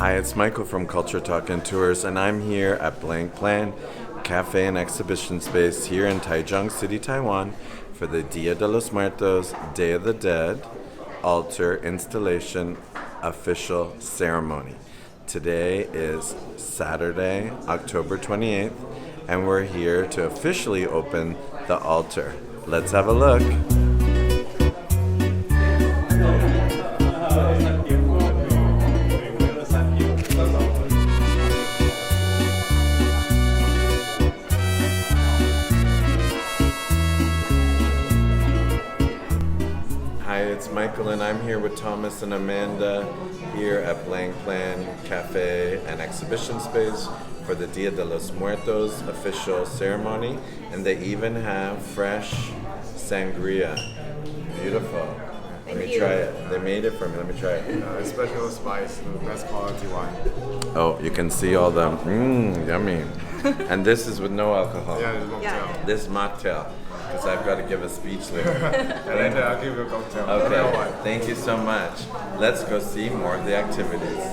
Hi, it's Michael from Culture Talk and Tours, and I'm here at Blank Plan Cafe and Exhibition Space here in Taichung City, Taiwan, for the Dia de los Muertos, Day of the Dead, altar installation official ceremony. Today is Saturday, October 28th, and we're here to officially open the altar. Let's have a look. Hi, it's Michael, and I'm here with Thomas and Amanda here at Blank Plan Cafe and Exhibition Space for the Dia de los Muertos official ceremony, and they even have fresh sangria. Beautiful. Let me try it. They made it for me. Let me try it. Special spice, the best quality one. Oh, you can see all the yummy. And this is with no alcohol. Yeah, it's mocktail. This mocktail, because I've got to give a speech later. And then I'll give you a cocktail. Okay, thank you so much. Let's go see more of the activities.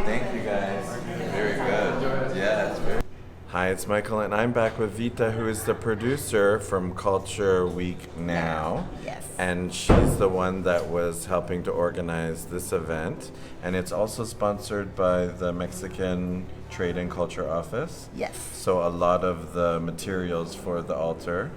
Thank you guys. Very good. Yeah, it's very. Hi, it's Michael, and I'm back with Vita, who is the producer from Culture Week Now. Yes. And she's the one that was helping to organize this event. And it's also sponsored by the Mexican Trade and Culture Office. Yes. So a lot of the materials for the altar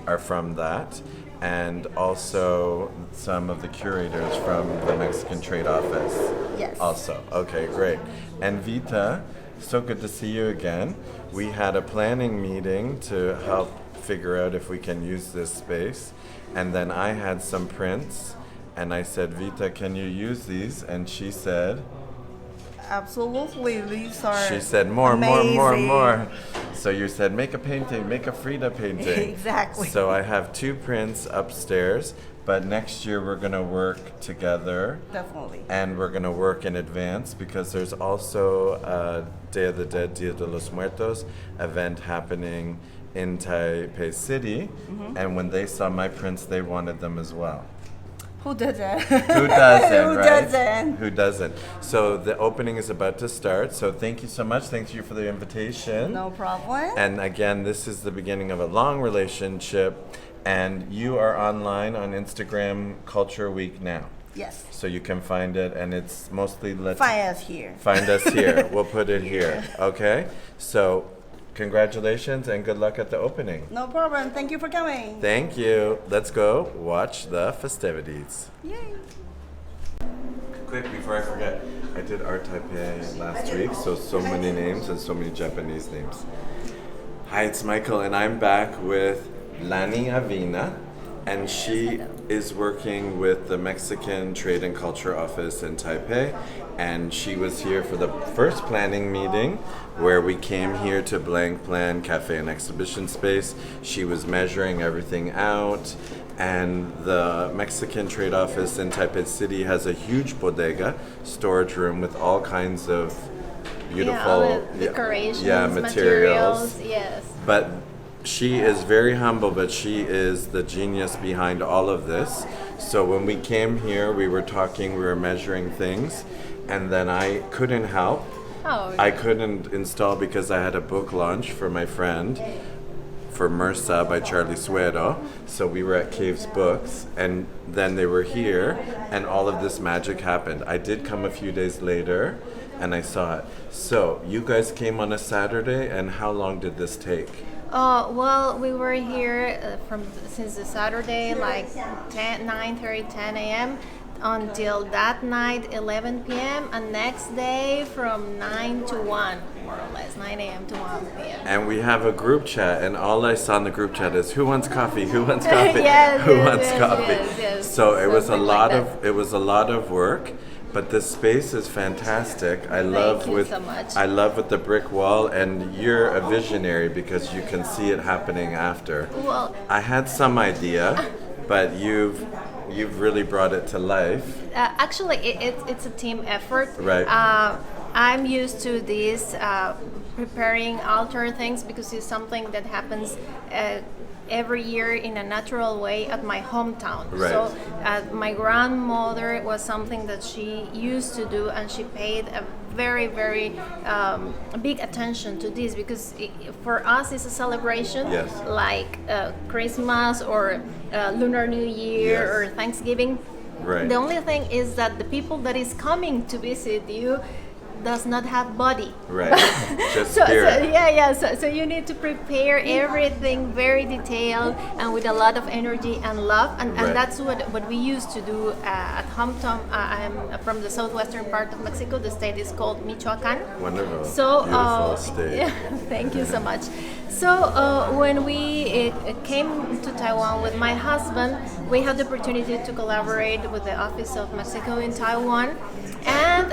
are from that. And also some of the curators from the Mexican Trade Office. Yes. Also. Okay, great. And Vita, so good to see you again. We had a planning meeting to help figure out if we can use this space. And then I had some prints, and I said, Vita, can you use these? And she said, Absolutely, these are she said, more. amazing. So you said, make a painting, make a Frida painting. Exactly. So I have 2 prints upstairs, but next year we're going to work together. Definitely. And we're going to work in advance because there's also a Day of the Dead, Dia de los Muertos event happening in Taipei City. Mm-hmm. And when they saw my prints, they wanted them as well. Who doesn't? Who doesn't, Who right? doesn't? Who doesn't? So the opening is about to start. So thank you so much. Thank you for the invitation. No problem. And again, this is the beginning of a long relationship. And you are online on Instagram Culture Week Now. Yes. So you can find it, and it's mostly Find us here. Find us here. We'll put it here. Okay? So congratulations and good luck at the opening. No problem. Thank you for coming. Thank you. Let's go watch the festivities. Yay. Quick, before I forget, I did Art Taipei last week, so many names and so many Japanese names. Hi, it's Michael, and I'm back with Lani Avina, and she is working with the Mexican Trade and Culture Office in Taipei, and she was here for the first planning meeting where we came here to Blank Plan Cafe and Exhibition Space. She was measuring everything out, and the Mexican Trade Office in Taipei City has a huge bodega, storage room with all kinds of beautiful all the decorations, materials. Yes. But she is very humble, but she is the genius behind all of this. So when we came here, we were talking, we were measuring things, and then I couldn't help. Oh. I couldn't install because I had a book launch for my friend, for MRSA by Charlie Suero. So we were at Caves Books, and then they were here, and all of this magic happened. I did come a few days later, and I saw it. So you guys came on a Saturday, and how long did this take? Well, we were here since the Saturday, like 9:30, 10 a.m. until that night, 11 p.m. and next day from 9 to 1, more or less, 9 a.m. to 1 p.m. And we have a group chat, and all I saw in the group chat is who wants coffee, who wants coffee, Yes, who yes, wants yes, coffee. yes. So it was a Something lot like of it was a lot of work, but the space is fantastic. I love you so much. I love with the brick wall, and you're a visionary because you can see it happening after. Well, I had some idea, but you've really brought it to life. actually, it's a team effort. Right. I'm used to this preparing altar things because it's something that happens every year in a natural way at my hometown. Right. So my grandmother was something that she used to do, and she paid a very, very big attention to this, because for us it's a celebration, Yes. like Christmas or Lunar New Year Yes. or Thanksgiving. Right. The only thing is that the people that is coming to visit you does not have body. Right. Just So spirit. yeah. So you need to prepare everything very detailed and with a lot of energy and love, and Right. that's what we used to do at hometown. I'm from the southwestern part of Mexico. The state is called Michoacan. Wonderful. So Beautiful state. yeah, thank you so much. So when we came to Taiwan with my husband, we had the opportunity to collaborate with the Office of Mexico in Taiwan. And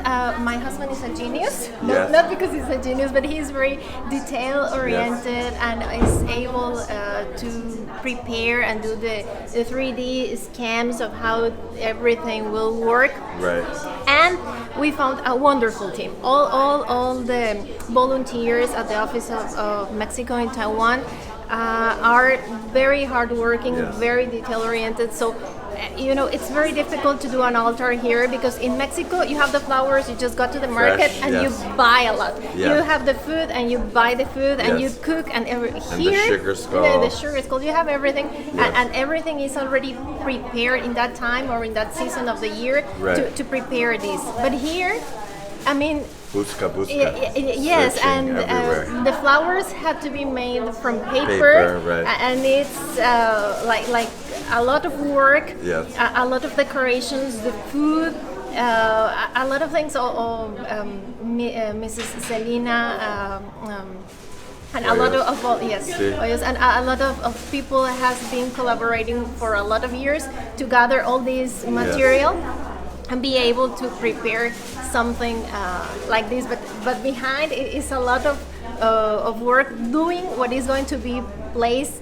my husband is a genius, Yes. not because he's a genius, but he's very detail oriented and is able to prepare and do the 3D scans of how everything will work. Right. And we found a wonderful team. All the volunteers at the Office of Mexico in Taiwan are very hardworking, Yes. very detail oriented. So, it's very difficult to do an altar here, because in Mexico you have the flowers, you just go to the market Fresh, and yes. you buy a lot. Yeah. You have the food and you buy the food and you Yes. cook and the here, sugar skull. the sugar skull, you have everything, Yes. and everything is already prepared in that time or in that season of the year Right. to prepare this. But here, I mean, Busca. yes, Searching and everywhere. the flowers have to be made from paper, Paper, right. and it's like a lot of work, Yes. a lot of decorations, the food, a lot of things. Mrs. Selena. And a lot yes, Sí. yes, and a lot of people has been collaborating for a lot of years to gather all this material and be able to prepare something like this. But behind it is a lot of work doing what is going to be placed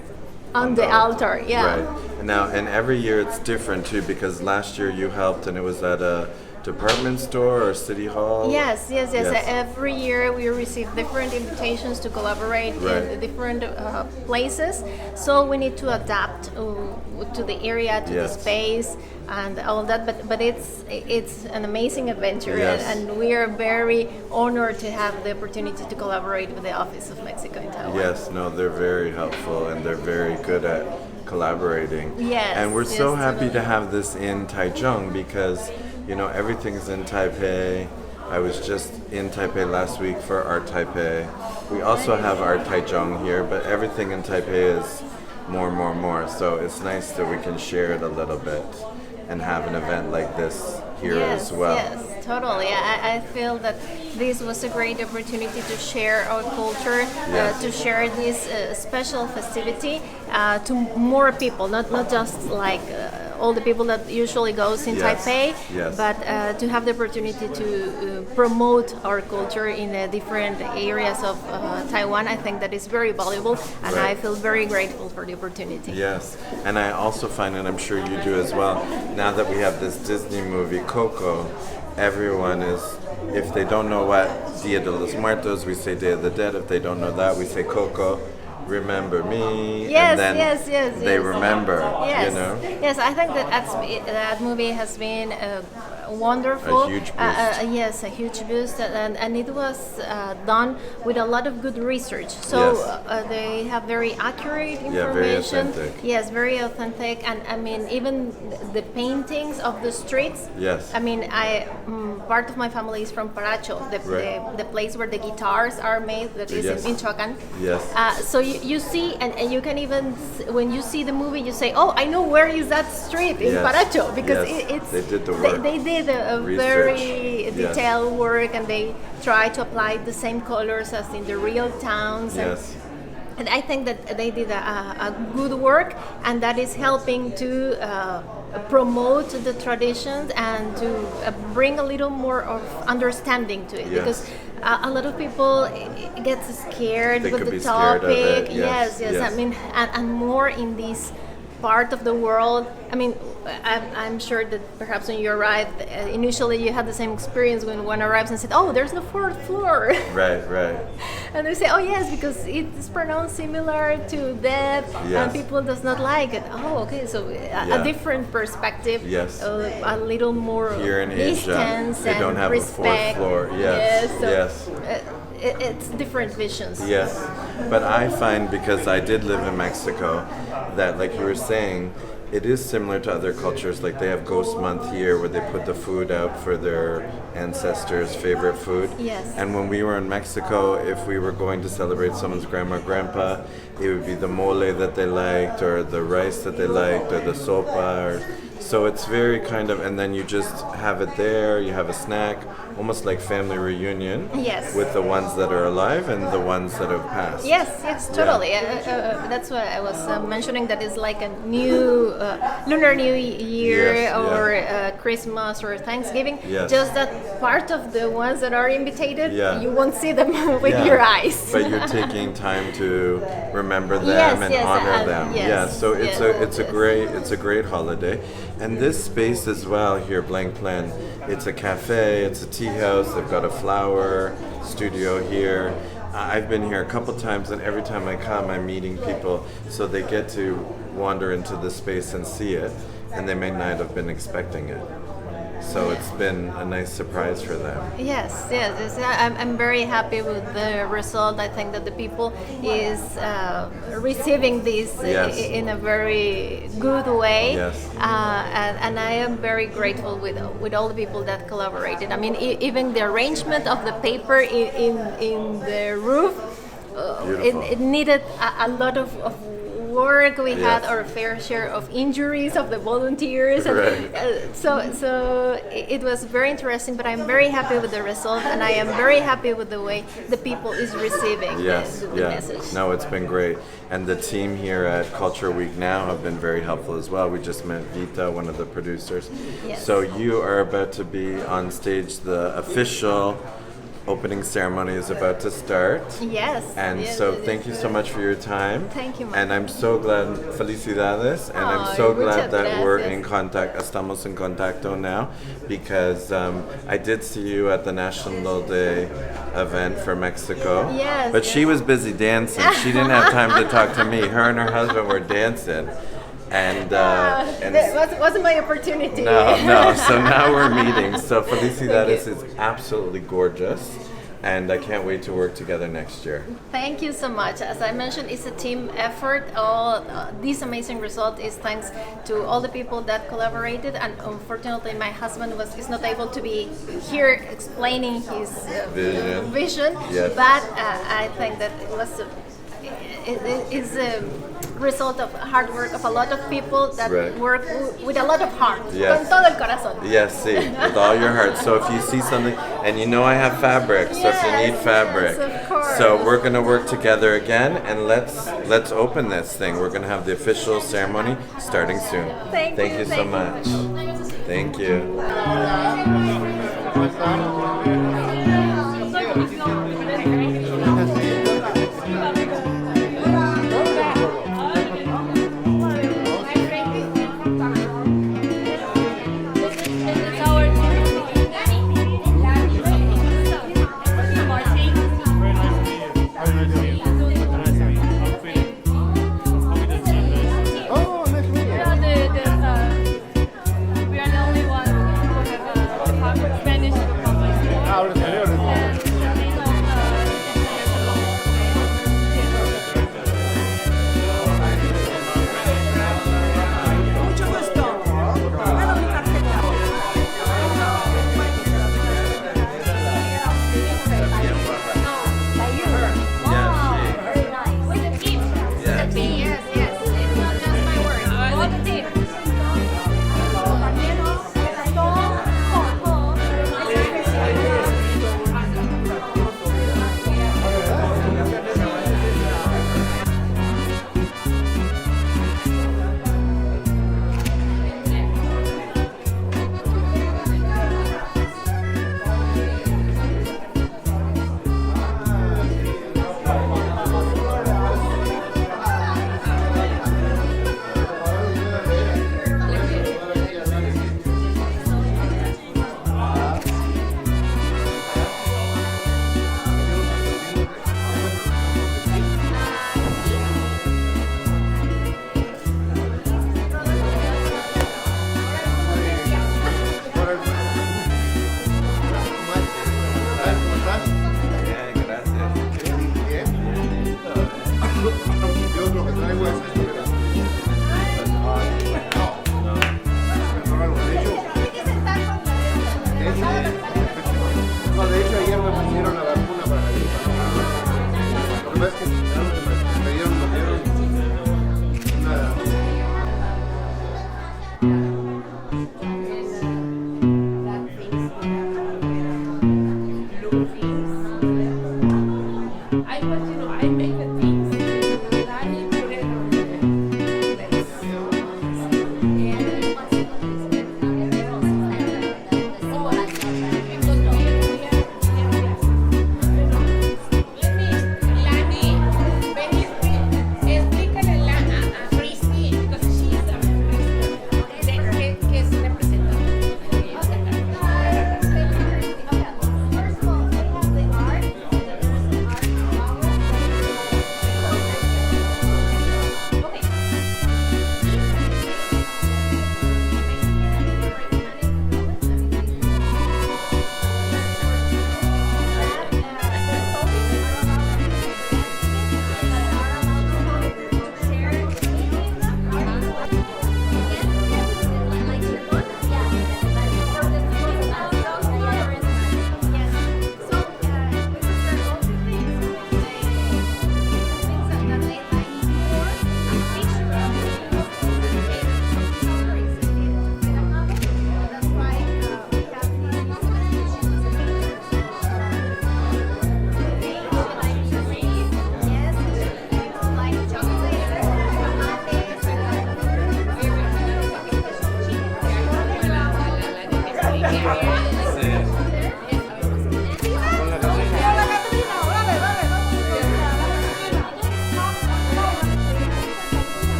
on the altar. Yeah. Right. And every year it's different too, because last year you helped and it was at a department store or city hall. Yes. Every year we receive different invitations to collaborate Right. in different places. So we need to adapt to the area, to Yes. the space, and all that. But it's an amazing adventure, Yes. and we are very honored to have the opportunity to collaborate with the Office of Mexico in Taiwan. Yes, no, they're very helpful and they're very good at collaborating. Yes, And we're so yes, happy to totally. have this in Taichung because, everything's in Taipei. I was just in Taipei last week for Art Taipei. We also have Art Taichung here, but everything in Taipei is more. So it's nice that we can share it a little bit and have an event like this here as well. Yes, totally. I feel that this was a great opportunity to share our culture, Yes. to share this special festivity to more people, not just like all the people that usually goes in Yes, Taipei, yes. but to have the opportunity to promote our culture in different areas of Taiwan. I think that is very valuable, and Right. I feel very grateful for the opportunity. Yes, and I also find, and I'm sure you do as well, now that we have this Disney movie, Coco, everyone is, if they don't know what Dia de los Muertos, we say Day of the Dead. If they don't know that, we say Coco, remember me. Yes, and then yes, they yes. remember, Yes, Yes, I think that movie has been wonderful. A huge boost. Yes, a huge boost, and it was done with a lot of good research. So Yes. they have very accurate very information. authentic. Yes, very authentic, and I mean even the paintings of the streets. Yes. I mean, part of my family is from Paracho, Right. the place where the guitars are made. That is Yes. in Michoacan. Yes. So you see, and you can even, when you see the movie, you say, oh, I know where is that street in Yes. Paracho, because Yes. it's They did the work. They did a Research. very Yes. detailed work, and they try to apply the same colors as in the real towns. Yes. And I think that they did a good work, and that is helping to promote the traditions and to bring a little more of understanding to it. Yes. Because a lot of people get scared They with could the be scared of topic. it. Yes, Yes. yes. I mean, and more in this part of the world. I mean, I'm sure that perhaps when you arrived, initially you had the same experience when one arrives and said, "Oh, there's the fourth floor." Right, right. And they say, "Oh yes, because it's pronounced similar to that, Yes. and people does not like it." Oh, okay, so Yeah. a different perspective. Yes. A little more Here in Asia, distance they don't and have respect. a fourth floor. Yes, so, yes. It's different visions. Yes, but I find, because I did live in Mexico, that, like you were saying, it is similar to other cultures. Like they have Ghost Month here, where they put the food out for their ancestors' favorite food. Yes. And when we were in Mexico, if we were going to celebrate someone's grandma or grandpa, it would be the mole that they liked, or the rice that they liked, or the sopa. So it's very kind of, and then you just have it there. You have a snack, almost like family reunion. Yes. With the ones that are alive and the ones that have passed. Yes, totally. That's what I was mentioning. That is like a new Lunar New Year Yes, or yeah. Christmas or Thanksgiving. Yes. Just that part of the ones that are invitated, Yeah. you won't see them with Yeah. your eyes. But you're taking time to remember them Yes, and yes, honor them. yes, Yeah, so it's yes, a great holiday. And this space as well here, Blank Plan, it's a cafe, it's a tea house, they've got a flower studio here. I've been here a couple times, and every time I come, I'm meeting people, so they get to wander into the space and see it, and they may not have been expecting it. So it's been a nice surprise for them. Yes. I'm very happy with the result. I think that the people is receiving this Yes. in a very good way. Yes. And I am very grateful with all the people that collaborated. I mean, even the arrangement of the paper in the roof, Beautiful. it needed a lot of work. We had Yes. our fair share of injuries of the volunteers, and Right. so it was very interesting. But I'm very happy with the result, and I am very happy with the way the people is receiving Yes, the message. No, it's been great. And the team here at Culture Week now have been very helpful as well. We just met Vita, one of the producers. Yes. So you are about to be on stage. The official opening ceremony is about to start. Yes. And yes, so yes, thank you yes. so much for your time. Thank you, Mike. And I'm so glad, felicidades, and I'm Ay, so muchas glad that we're gracias. in contact, estamos en contacto now, because I did see you at the National Day event for Mexico. Yes, But she yes. was busy dancing. She didn't have time to talk to me. Her and her husband were dancing. And That wasn't my opportunity. no. So now we're meeting. So felicidades is absolutely gorgeous. And I can't wait to work together next year. Thank you so much. As I mentioned, it's a team effort. All this amazing result is thanks to all the people that collaborated. And unfortunately, my husband is not able to be here explaining his vision. Yes. But I think that it is a result of hard work of a lot of people that Right. work with a lot of heart, Yes. con todo el corazón. Yes, see, with all your heart. So if you see something, and you know I have fabric, so if you need Yes, fabric, yes, of course. so we're gonna work together again, and let's open this thing. We're gonna have the official ceremony starting soon. Thank you, you so thank you. much. Thank you. We are the only ones who have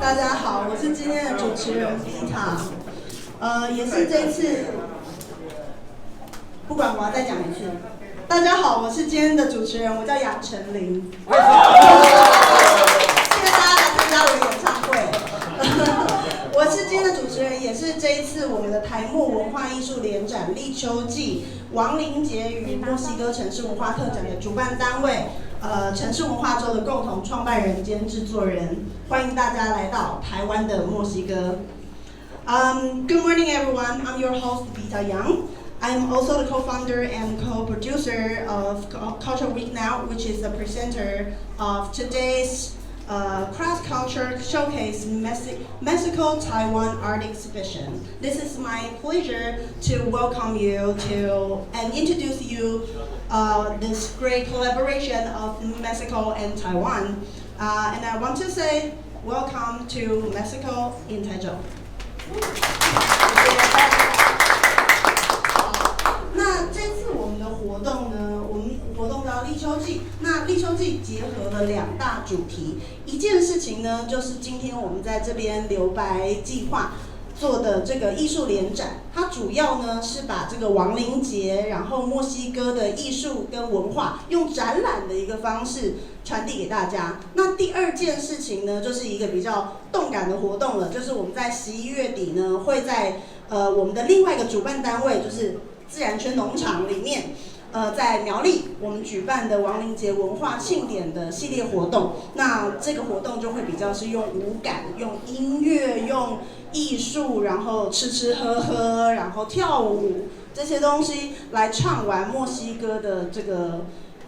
大家好，我是今天的主持人 Vita，也是这一次，不管我要再讲一次。大家好，我是今天的主持人，我叫杨丞琳。谢谢大家来参加我的演唱会。我是今天的主持人，也是这一次我们的台墨文化艺术联展立秋季亡灵节与墨西哥城市文化特展的主办单位。城市文化周的共同创办人兼制作人，欢迎大家来到台湾的墨西哥。Good morning, everyone. I'm your host, Vita Yang. I'm also the co-founder and co-producer of Culture Week Now, which is the presenter of today's cross-culture showcase Mexico-Taiwan art exhibition. This is my pleasure to welcome you to and introduce you this great collaboration of Mexico and Taiwan. And I want to say welcome to Mexico in Taichung. 那这次我们的活动呢，我们活动叫立秋季。那立秋季结合了2大主题，一件事情呢，就是今天我们在这边留白计划做的这个艺术联展，它主要呢是把这个亡灵节，然后墨西哥的艺术跟文化，用展览的一个方式传递给大家。那第2件事情呢，就是一个比较动感的活动了，就是我们在11月底呢，会在我们的另外一个主办单位，就是自然圈农场里面，在苗栗我们举办的亡灵节文化庆典的系列活动。那这个活动就会比较是用五感、用音乐、用艺术，然后吃吃喝喝，然后跳舞这些东西来唱完墨西哥的这个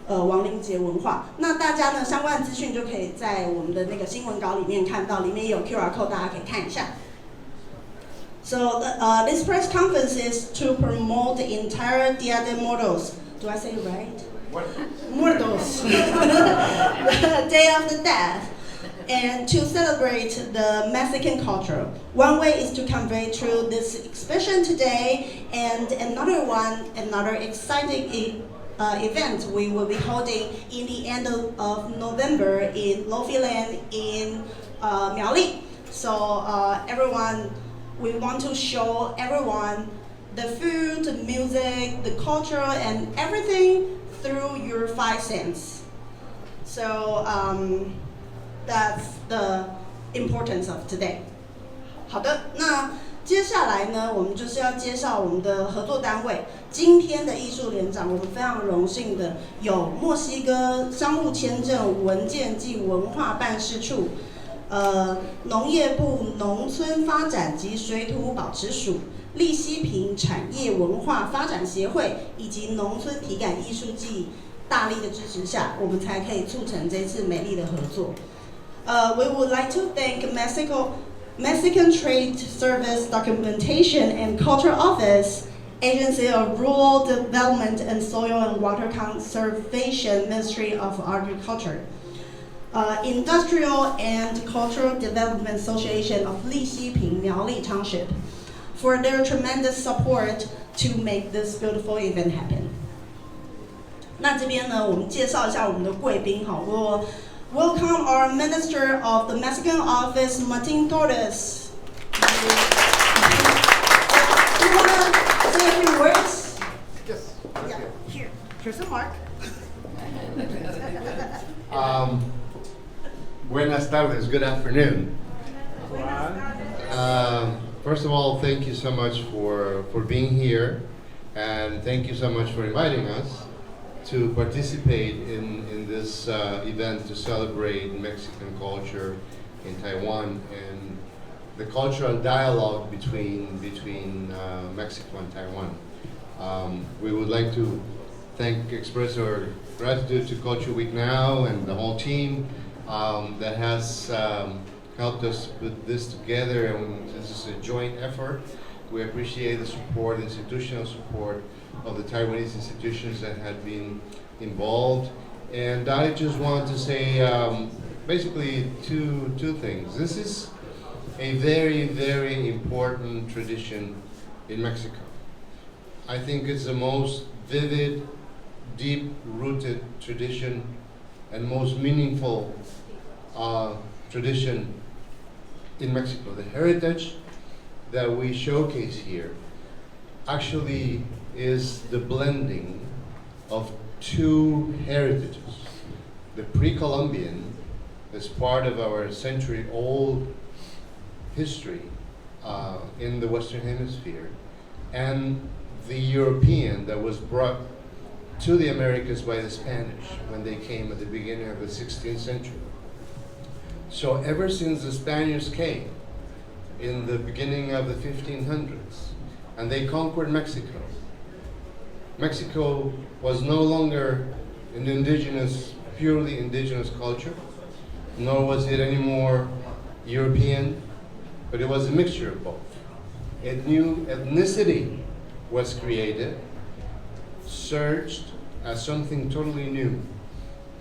亡灵节文化。那大家呢相关的资讯就可以在我们的那个新闻稿里面看到，里面有 QR code， 大家可以看一下。So this press conference is to promote the entire Dia de Muertos. Do I say it right? What? Muertos. The Day of the Dead. And to celebrate the Mexican culture. One way is to convey through this exhibition today, and another exciting event we will be holding in the end of November in Lofi Land in Miaoli. So everyone, we want to show everyone the food, the music, the culture, and everything through your 5 senses. So that's the importance of today. 好的，那接下来呢，我们就是要介绍我们的合作单位。今天的艺术联展，我们非常荣幸的有墨西哥商务签证文件及文化办事处。农业部农村发展及水土保持署、利西平产业文化发展协会以及农村体感艺术季大力的支持下，我们才可以促成这次美丽的合作。We would like to thank Mexican Trade Service Documentation and Culture Office, Agency of Rural Development and Soil and Water Conservation, Ministry of Agriculture. Industrial and Cultural Development Association of Lixiping, Miaoli Township, for their tremendous support to make this beautiful event happen. 那这边呢，我们介绍一下我们的贵宾哈。We'll welcome our Minister of the Mexican Office, Martin Torres. Do you want to say a few words? Yes. Yeah, here's a mark. Buenas tardes, good afternoon. First of all, thank you so much for being here, and thank you so much for inviting us to participate in this event to celebrate Mexican culture in Taiwan and the cultural dialogue between Mexico and Taiwan. We would like to express our gratitude to Culture Week Now and the whole team that has helped us put this together, and this is a joint effort. We appreciate the support, institutional support of the Taiwanese institutions that have been involved. And I just want to say basically two things. This is a very, very important tradition in Mexico. I think it's the most vivid, deep-rooted tradition and most meaningful tradition in Mexico. The heritage that we showcase here actually is the blending of two heritages. The pre-Columbian is part of our century-old history in the Western Hemisphere, and the European that was brought to the Americas by the Spanish when they came at the beginning of the 16th century. So ever since the Spaniards came in the beginning of the 1500s and they conquered Mexico, Mexico was no longer an purely indigenous culture, nor was it anymore European, but it was a mixture of both. A new ethnicity was created, surged as something totally new,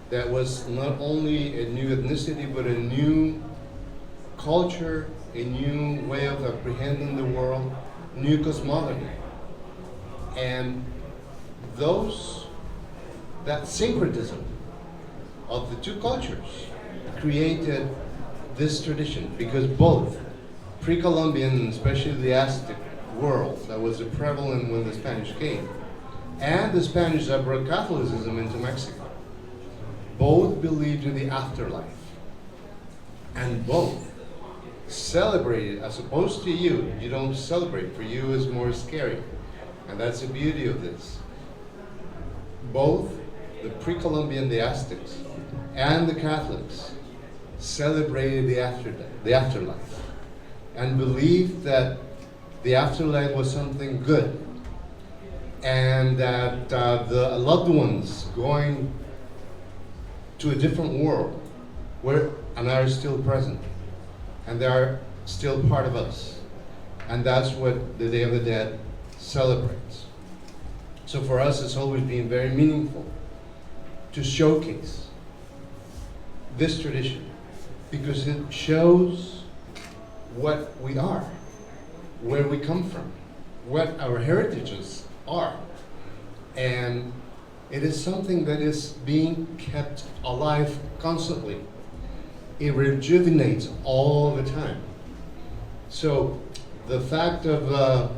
that was not only a new ethnicity, but a new culture, a new way of apprehending the world, new cosmology. And that syncretism of the two cultures created this tradition, because both pre-Columbian, especially the Aztec world that was prevalent when the Spanish came, and the Spanish that brought Catholicism into Mexico, both believed in the afterlife, and both celebrated. As opposed to you don't celebrate. For you it's more scary, and that's the beauty of this. Both the pre-Columbian, the Aztecs, and the Catholics celebrated the afterlife, and believed that the afterlife was something good, and that the loved ones going to a different world were and are still present, and they are still part of us. And that's what the Day of the Dead celebrates. So for us, it's always been very meaningful to showcase this tradition, because it shows what we are, where we come from, what our heritages are. And it is something that is being kept alive constantly. It rejuvenates all the time. So the fact of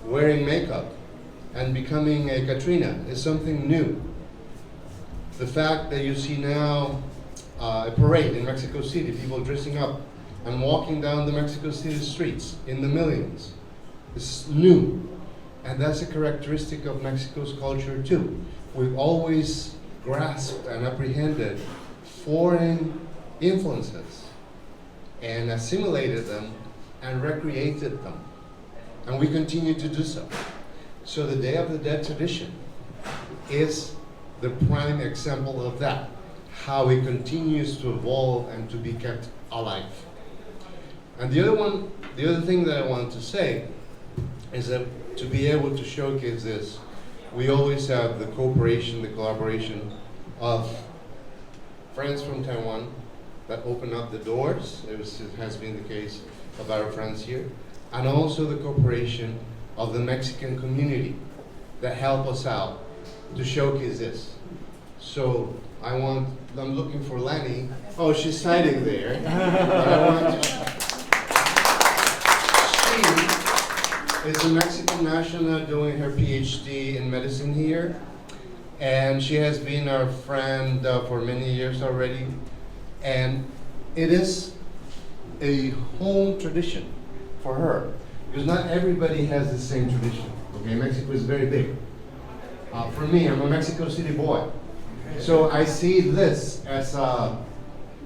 wearing makeup and becoming a Katrina is something new. The fact that you see now a parade in Mexico City, people dressing up and walking down the Mexico City streets in the millions, is new. And that's a characteristic of Mexico's culture too. We've always grasped and apprehended foreign influences and assimilated them and recreated them. And we continue to do so. So the Day of the Dead tradition is the prime example of that, how it continues to evolve and to be kept alive. And the other thing that I wanted to say is that to be able to showcase this, we always have the cooperation, the collaboration of friends from Taiwan that open up the doors. It has been the case of our friends here. And also the cooperation of the Mexican community that help us out to showcase this. So I'm looking for Lenny. Oh, she's hiding there. She is a Mexican national doing her PhD in medicine here. And she has been our friend for many years already. And it is a home tradition for her, because not everybody has the same tradition. Okay, Mexico is very big. For me, I'm a Mexico City boy, so I see this as a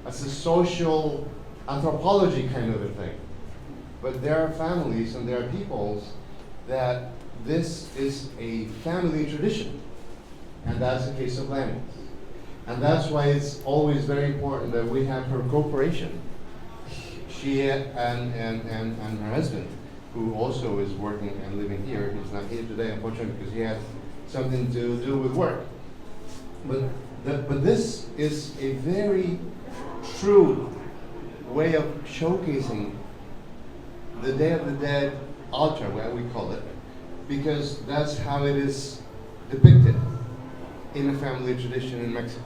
social anthropology kind of a thing. But there are families and there are peoples that this is a family tradition, and that's the case of Lanny. And that's why it's always very important that we have her cooperation. She and her husband, who also is working and living here. He's not here today, unfortunately, because he had something to do with work. But this is a very true way of showcasing the Day of the Dead altar, what we call it, because that's how it is depicted in a family tradition in Mexico.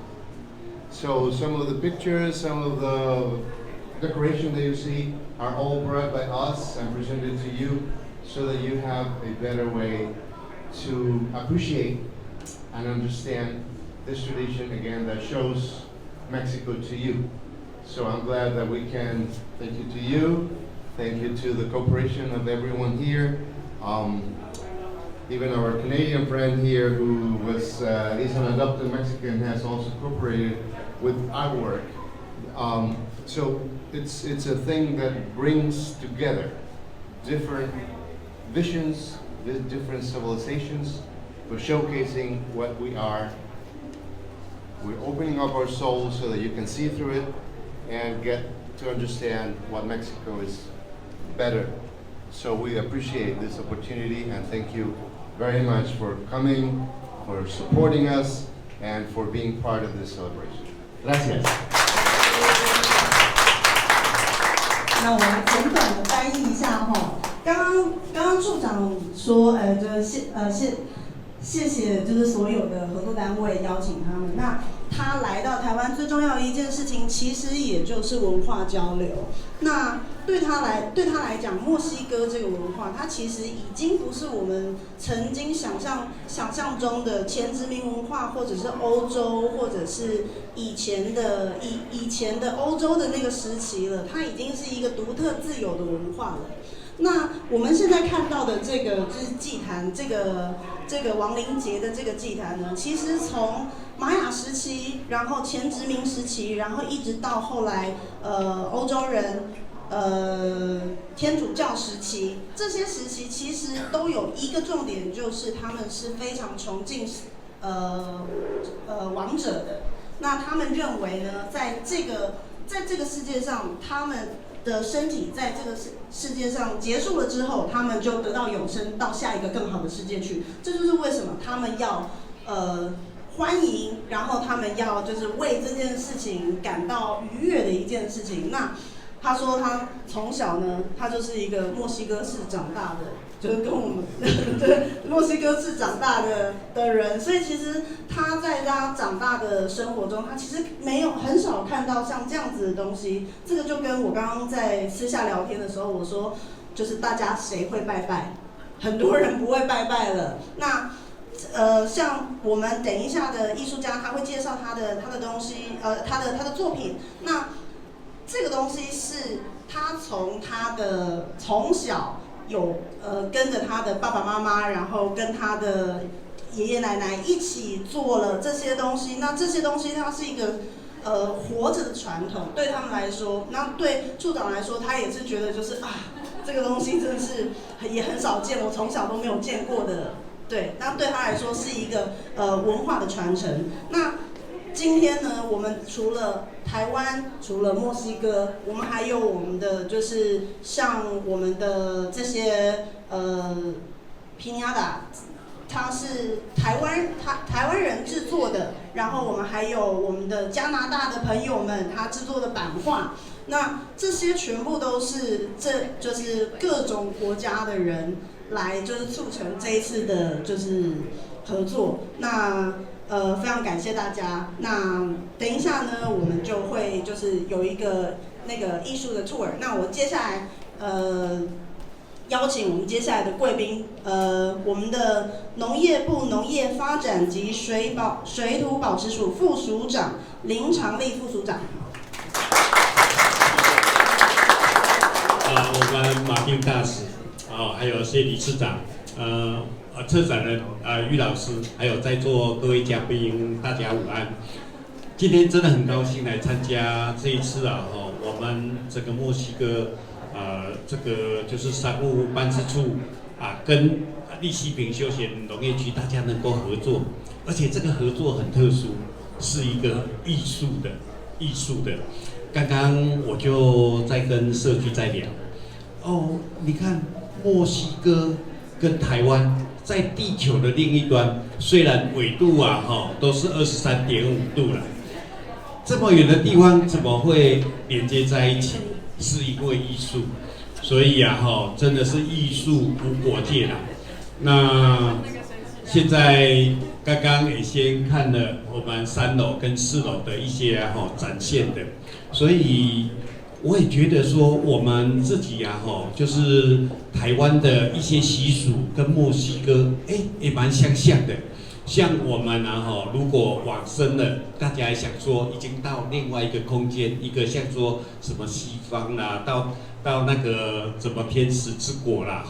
So some of the pictures, some of the decoration that you see are all brought by us and presented to you so that you have a better way to appreciate and understand this tradition again that shows Mexico to you. So I'm glad that we can thank you to you, thank you to the cooperation of everyone here. Even our Canadian friend here who is an adopted Mexican has also cooperated with our work. So it's a thing that brings together different visions, different civilizations, for showcasing what we are. We're opening up our souls so that you can see through it and get to understand what Mexico is better. So we appreciate this opportunity and thank you very much for coming, for supporting us, and for being part of this celebration. Gracias. 那我来简短的翻译一下哈。刚刚处长说，谢谢就是所有的合作单位邀请他们。那他来到台湾最重要的一件事情，其实也就是文化交流。那对他来讲，墨西哥这个文化，它其实已经不是我们曾经想象中的前殖民文化，或者是欧洲，或者是以前的欧洲的那个时期了。它已经是一个独特自有的文化了。那我们现在看到的这个就是祭坛，这个亡灵节的这个祭坛呢，其实从玛雅时期，然后前殖民时期，然后一直到后来欧洲人天主教时期，这些时期其实都有一个重点，就是他们是非常崇敬王者的。那他们认为呢，在这个世界上，他们的身体在这个世界上结束了之后，他们就得到永生，到下一个更好的世界去。这就是为什么他们要欢迎，然后他们要就是为这件事情感到愉悦的一件事情。那他说他从小呢，他就是一个墨西哥市长大的，就是跟我们对墨西哥市长大的人，所以其实他在他长大的生活中，他其实很少看到像这样子的东西。这个就跟我刚刚在私下聊天的时候我说，就是大家谁会拜拜？很多人不会拜拜了。那像我们等一下的艺术家，他会介绍他的东西，他的作品。那这个东西是他从小有跟着他的爸爸妈妈，然后跟他的爷爷奶奶一起做了这些东西。那这些东西它是一个活着的传统，对他们来说，那对处长来说，他也是觉得就是这个东西真的是也很少见，我从小都没有见过的。对，那对他来说是一个文化的传承。那今天呢，我们除了台湾，除了墨西哥，我们还有我们的就是像我们的这些皮尼亚达，它是台湾人制作的，然后我们还有我们的加拿大的朋友们他制作的版画。那这些全部都是就是各种国家的人来就是促成这一次的就是合作。那非常感谢大家。那等一下呢，我们就会就是有一个那个艺术的 tour。那我接下来邀请我们接下来的贵宾，我们的农业部农业发展及水土保持署副署长林长利副署长。我们马丁大使，还有谢理事长，策展人于老师，还有在座各位嘉宾，大家午安。今天真的很高兴来参加这一次我们这个墨西哥这个就是商务办事处跟利西平休闲农业局大家能够合作，而且这个合作很特殊，是一个艺术的。刚刚我就在跟社区在聊，你看墨西哥跟台湾在地球的另一端，虽然纬度都是23.5度了，这么远的地方怎么会连接在一起？是因为艺术，所以真的是艺术无国界啦。那现在刚刚也先看了我们3楼跟4楼的一些展现的，所以我也觉得说我们自己呀，就是台湾的一些习俗跟墨西哥，也蛮相像的。像我们如果往生了，大家想说已经到另外一个空间，一个像说什么西方啦，到那个什么天使之国啦，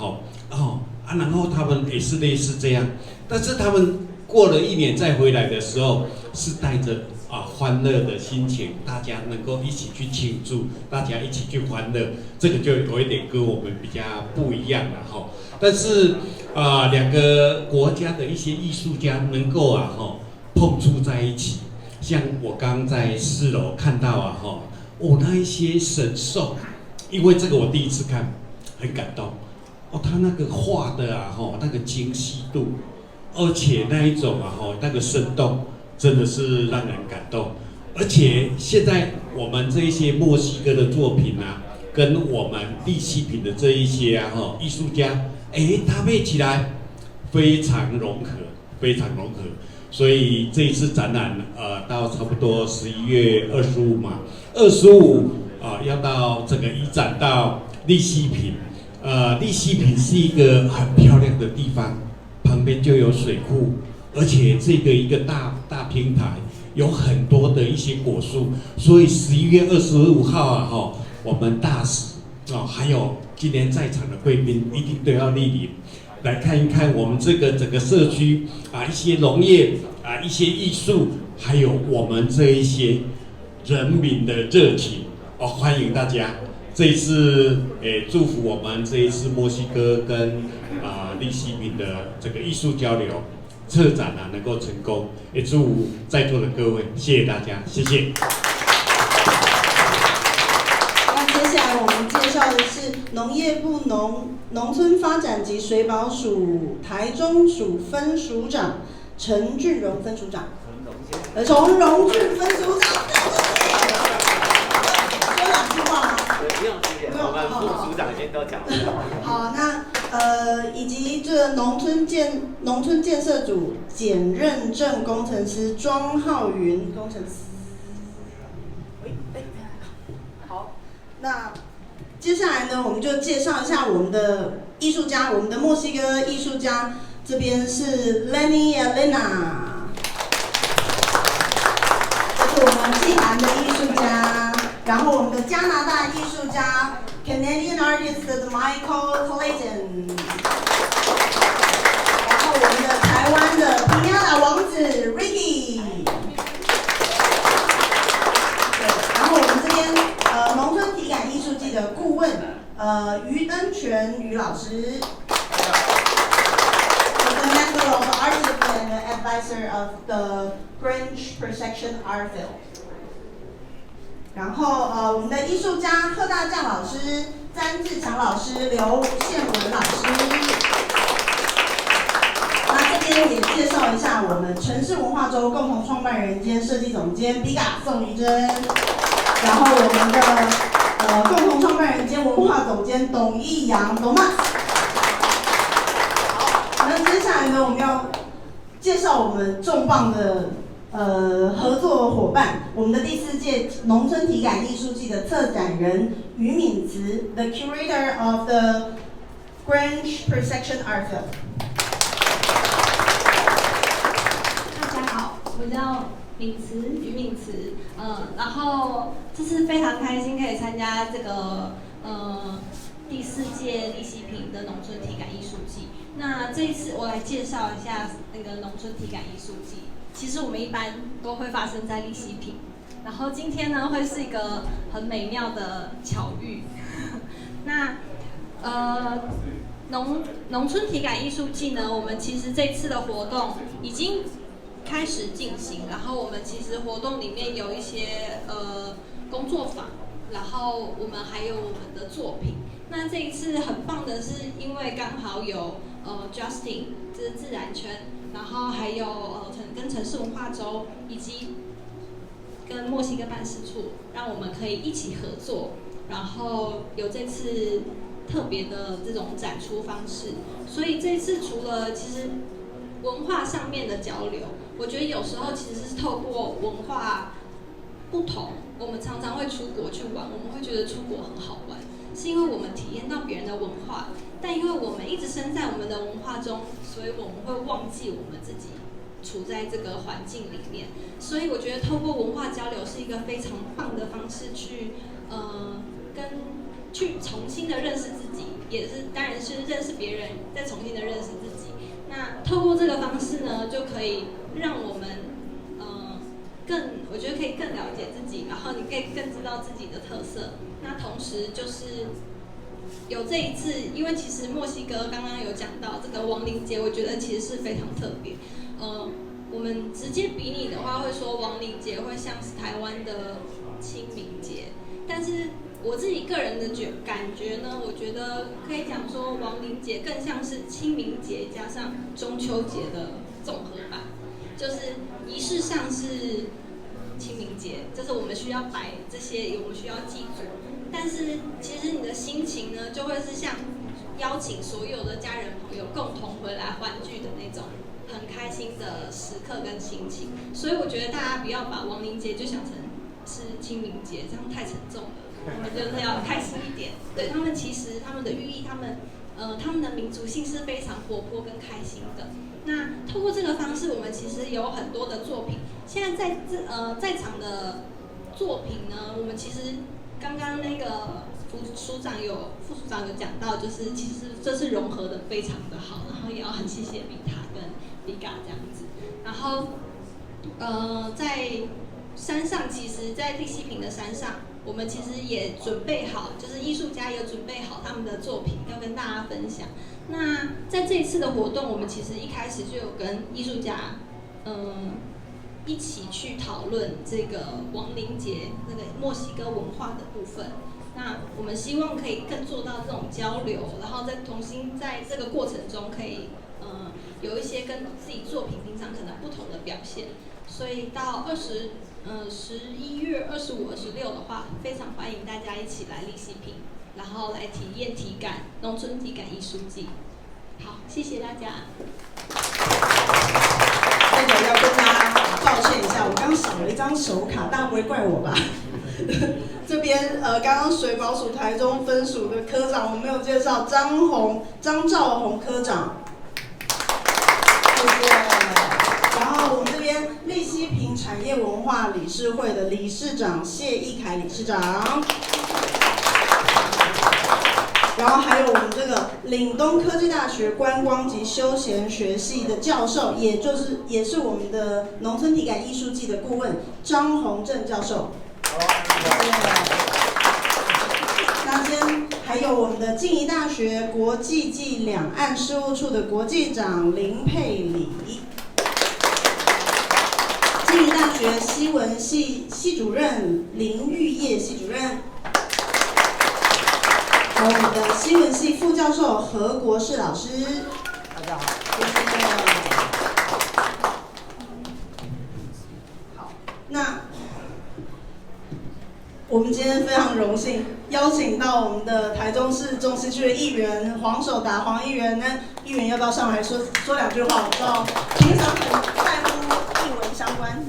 然后他们也是类似这样，但是他们过了1年再回来的时候，是带着欢乐的心情，大家能够一起去庆祝，大家一起去欢乐，这个就有一点跟我们比较不一样了但是2个国家的一些艺术家能够碰触在一起，像我刚在4楼看到那一些神兽，因为这个我第一次看，很感动他那个画的那个精细度，而且那一种那个生动，真的是让人感动。而且现在我们这一些墨西哥的作品跟我们利息品的这一些艺术家，搭配起来非常融合，非常融合。所以这一次展览到差不多11月25嘛，25要到整个移展到利息品。利息品是一个很漂亮的地方，旁边就有水库，而且这个一个大平台有很多的一些果树，所以11月25号我们大使还有今天在场的贵宾一定都要莅临，来看一看我们这个整个社区一些农业一些艺术，还有我们这一些人民的热情欢迎大家。这一次祝福我们这一次墨西哥跟利息品的这个艺术交流策展能够成功，也祝在座的各位，谢谢大家，谢谢。那接下来我们介绍的是农业部农村发展及水保署台中署分署长陈俊荣分署长，从荣俊分署长。不用谢谢，我们副署长先都讲了。好，那以及这个农村建设组检认证工程师庄浩云工程师。好，那接下来呢，我们就介绍一下我们的艺术家，我们的墨西哥艺术家这边是 Lenny Elena， 这是我们暨韩的艺术家。然后我们的加拿大艺术家 Canadian artist Michael Clayton， 然后我们的台湾的皮亚达王子 Ricky， 对，然后我们这边农村体感艺术季的顾问于登全于老师，我的 Member of Artist and Advisor of the Grange Perception Art Field。然后我们的艺术家贺大将老师、詹志强老师、刘宪文老师。那这边也介绍一下我们城市文化周共同创办人兼设计总监 Biga 宋怡珍，然后我们的共同创办人兼文化总监董义阳 Thomas。好，那接下来呢，我们要介绍我们重磅的合作伙伴，我们的第4届农村体感艺术季的策展人于敏慈 ，The Curator of the Grange Perception Art Field。大家好，我叫于敏慈，然后这次非常开心可以参加这个第4届利息品的农村体感艺术季。那这一次我来介绍一下那个农村体感艺术季。其实我们一般都会发生在利息品，然后今天呢会是一个很美妙的巧遇。那农村体感艺术季呢，我们其实这次的活动已经开始进行，然后我们其实活动里面有一些工作坊，然后我们还有我们的作品。那这一次很棒的是，因为刚好有Justin 这是自然圈。然后还有跟城市文化周以及跟墨西哥办事处，让我们可以一起合作，然后有这次特别的这种展出方式。所以这次除了其实文化上面的交流，我觉得有时候其实是透过文化不同，我们常常会出国去玩，我们会觉得出国很好玩，是因为我们体验到别人的文化，但因为我们一直身在我们的文化中，所以我们会忘记我们自己处在这个环境里面。所以我觉得透过文化交流是一个非常棒的方式去重新的认识自己，也是当然是认识别人，再重新的认识自己。那透过这个方式呢，就可以让我们我觉得可以更了解自己，然后你可以更知道自己的特色。那同时就是有这一次，因为其实墨西哥刚刚有讲到这个亡灵节，我觉得其实是非常特别。我们直接比拟的话，会说亡灵节会像是台湾的清明节，但是我自己个人的感觉呢，我觉得可以讲说亡灵节更像是清明节加上中秋节的综合版，就是仪式上是清明节，就是我们需要摆这些，我们需要记住，但是其实你的心情呢，就会是像邀请所有的家人朋友共同回来欢聚的那种很开心的时刻跟心情。所以我觉得大家不要把亡灵节就想成是清明节，这样太沉重了。我们真的要开心一点。对，他们其实他们的寓意，他们的民族性是非常活泼跟开心的。那透过这个方式，我们其实有很多的作品。现在在场的作品呢，我们其实刚刚那个副署长有讲到，就是其实这是融合的非常的好，然后也要很谢谢米塔跟比嘎这样子。然后在山上，其实在利西坪的山上，我们其实也准备好，就是艺术家也准备好他们的作品要跟大家分享。那在这一次的活动，我们其实一开始就有跟艺术家一起去讨论这个亡灵节那个墨西哥文化的部分。那我们希望可以更做到这种交流，然后再重新在这个过程中可以有一些跟自己作品平常可能不同的表现。所以到11月25、26的话，非常欢迎大家一起来利西坪，然后来体验体感农村体感艺术季。好，谢谢大家。这个要跟大家抱歉一下，我刚少了一张手卡，大家不会怪我吧？这边刚刚水保署台中分署的科长，我没有介绍张兆宏科长，谢谢。然后我们这边利西坪产业文化理事会的理事长谢义凯理事长。然后还有我们这个岭东科技大学观光及休闲学系的教授，也是我们的农村体感艺术季的顾问张宏正教授。那今天还有我们的静宜大学国际暨两岸事务处的国际长林佩里，静宜大学西文系系主任林玉叶系主任。我们的新闻系副教授何国士老师，大家好，谢谢。好，那我们今天非常荣幸邀请到我们的台中市中西区的议员黄守达黄议员，那议员要不要上来说两句话？我知道平常很在乎艺文相关。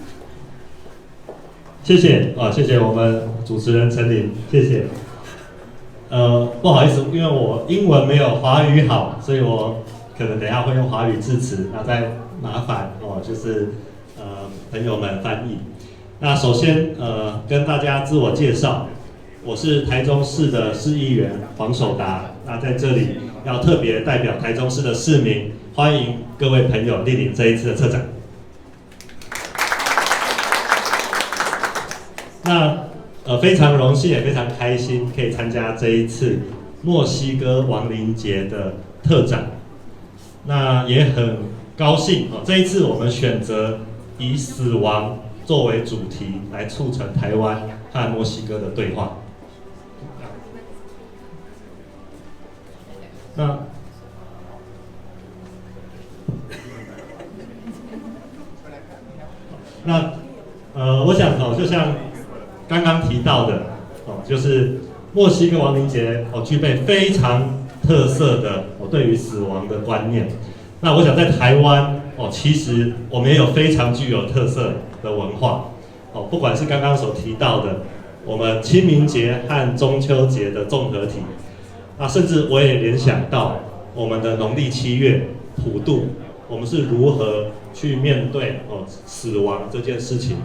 谢谢谢谢我们主持人陈琳，谢谢。不好意思，因为我英文没有华语好，所以我可能等一下会用华语致辞，那再麻烦就是朋友们翻译。那首先跟大家自我介绍，我是台中市的市议员黄守达。那在这里要特别代表台中市的市民，欢迎各位朋友莅临这一次的策展。那非常荣幸也非常开心可以参加这一次墨西哥亡灵节的特展。那也很高兴这一次我们选择以死亡作为主题来促成台湾和墨西哥的对话。我想就像刚刚提到的就是墨西哥亡灵节具备非常特色的对于死亡的观念。那我想在台湾其实我们也有非常具有特色的文化不管是刚刚所提到的我们清明节和中秋节的综合体。那甚至我也联想到我们的农历7月普渡，我们是如何去面对死亡这件事情。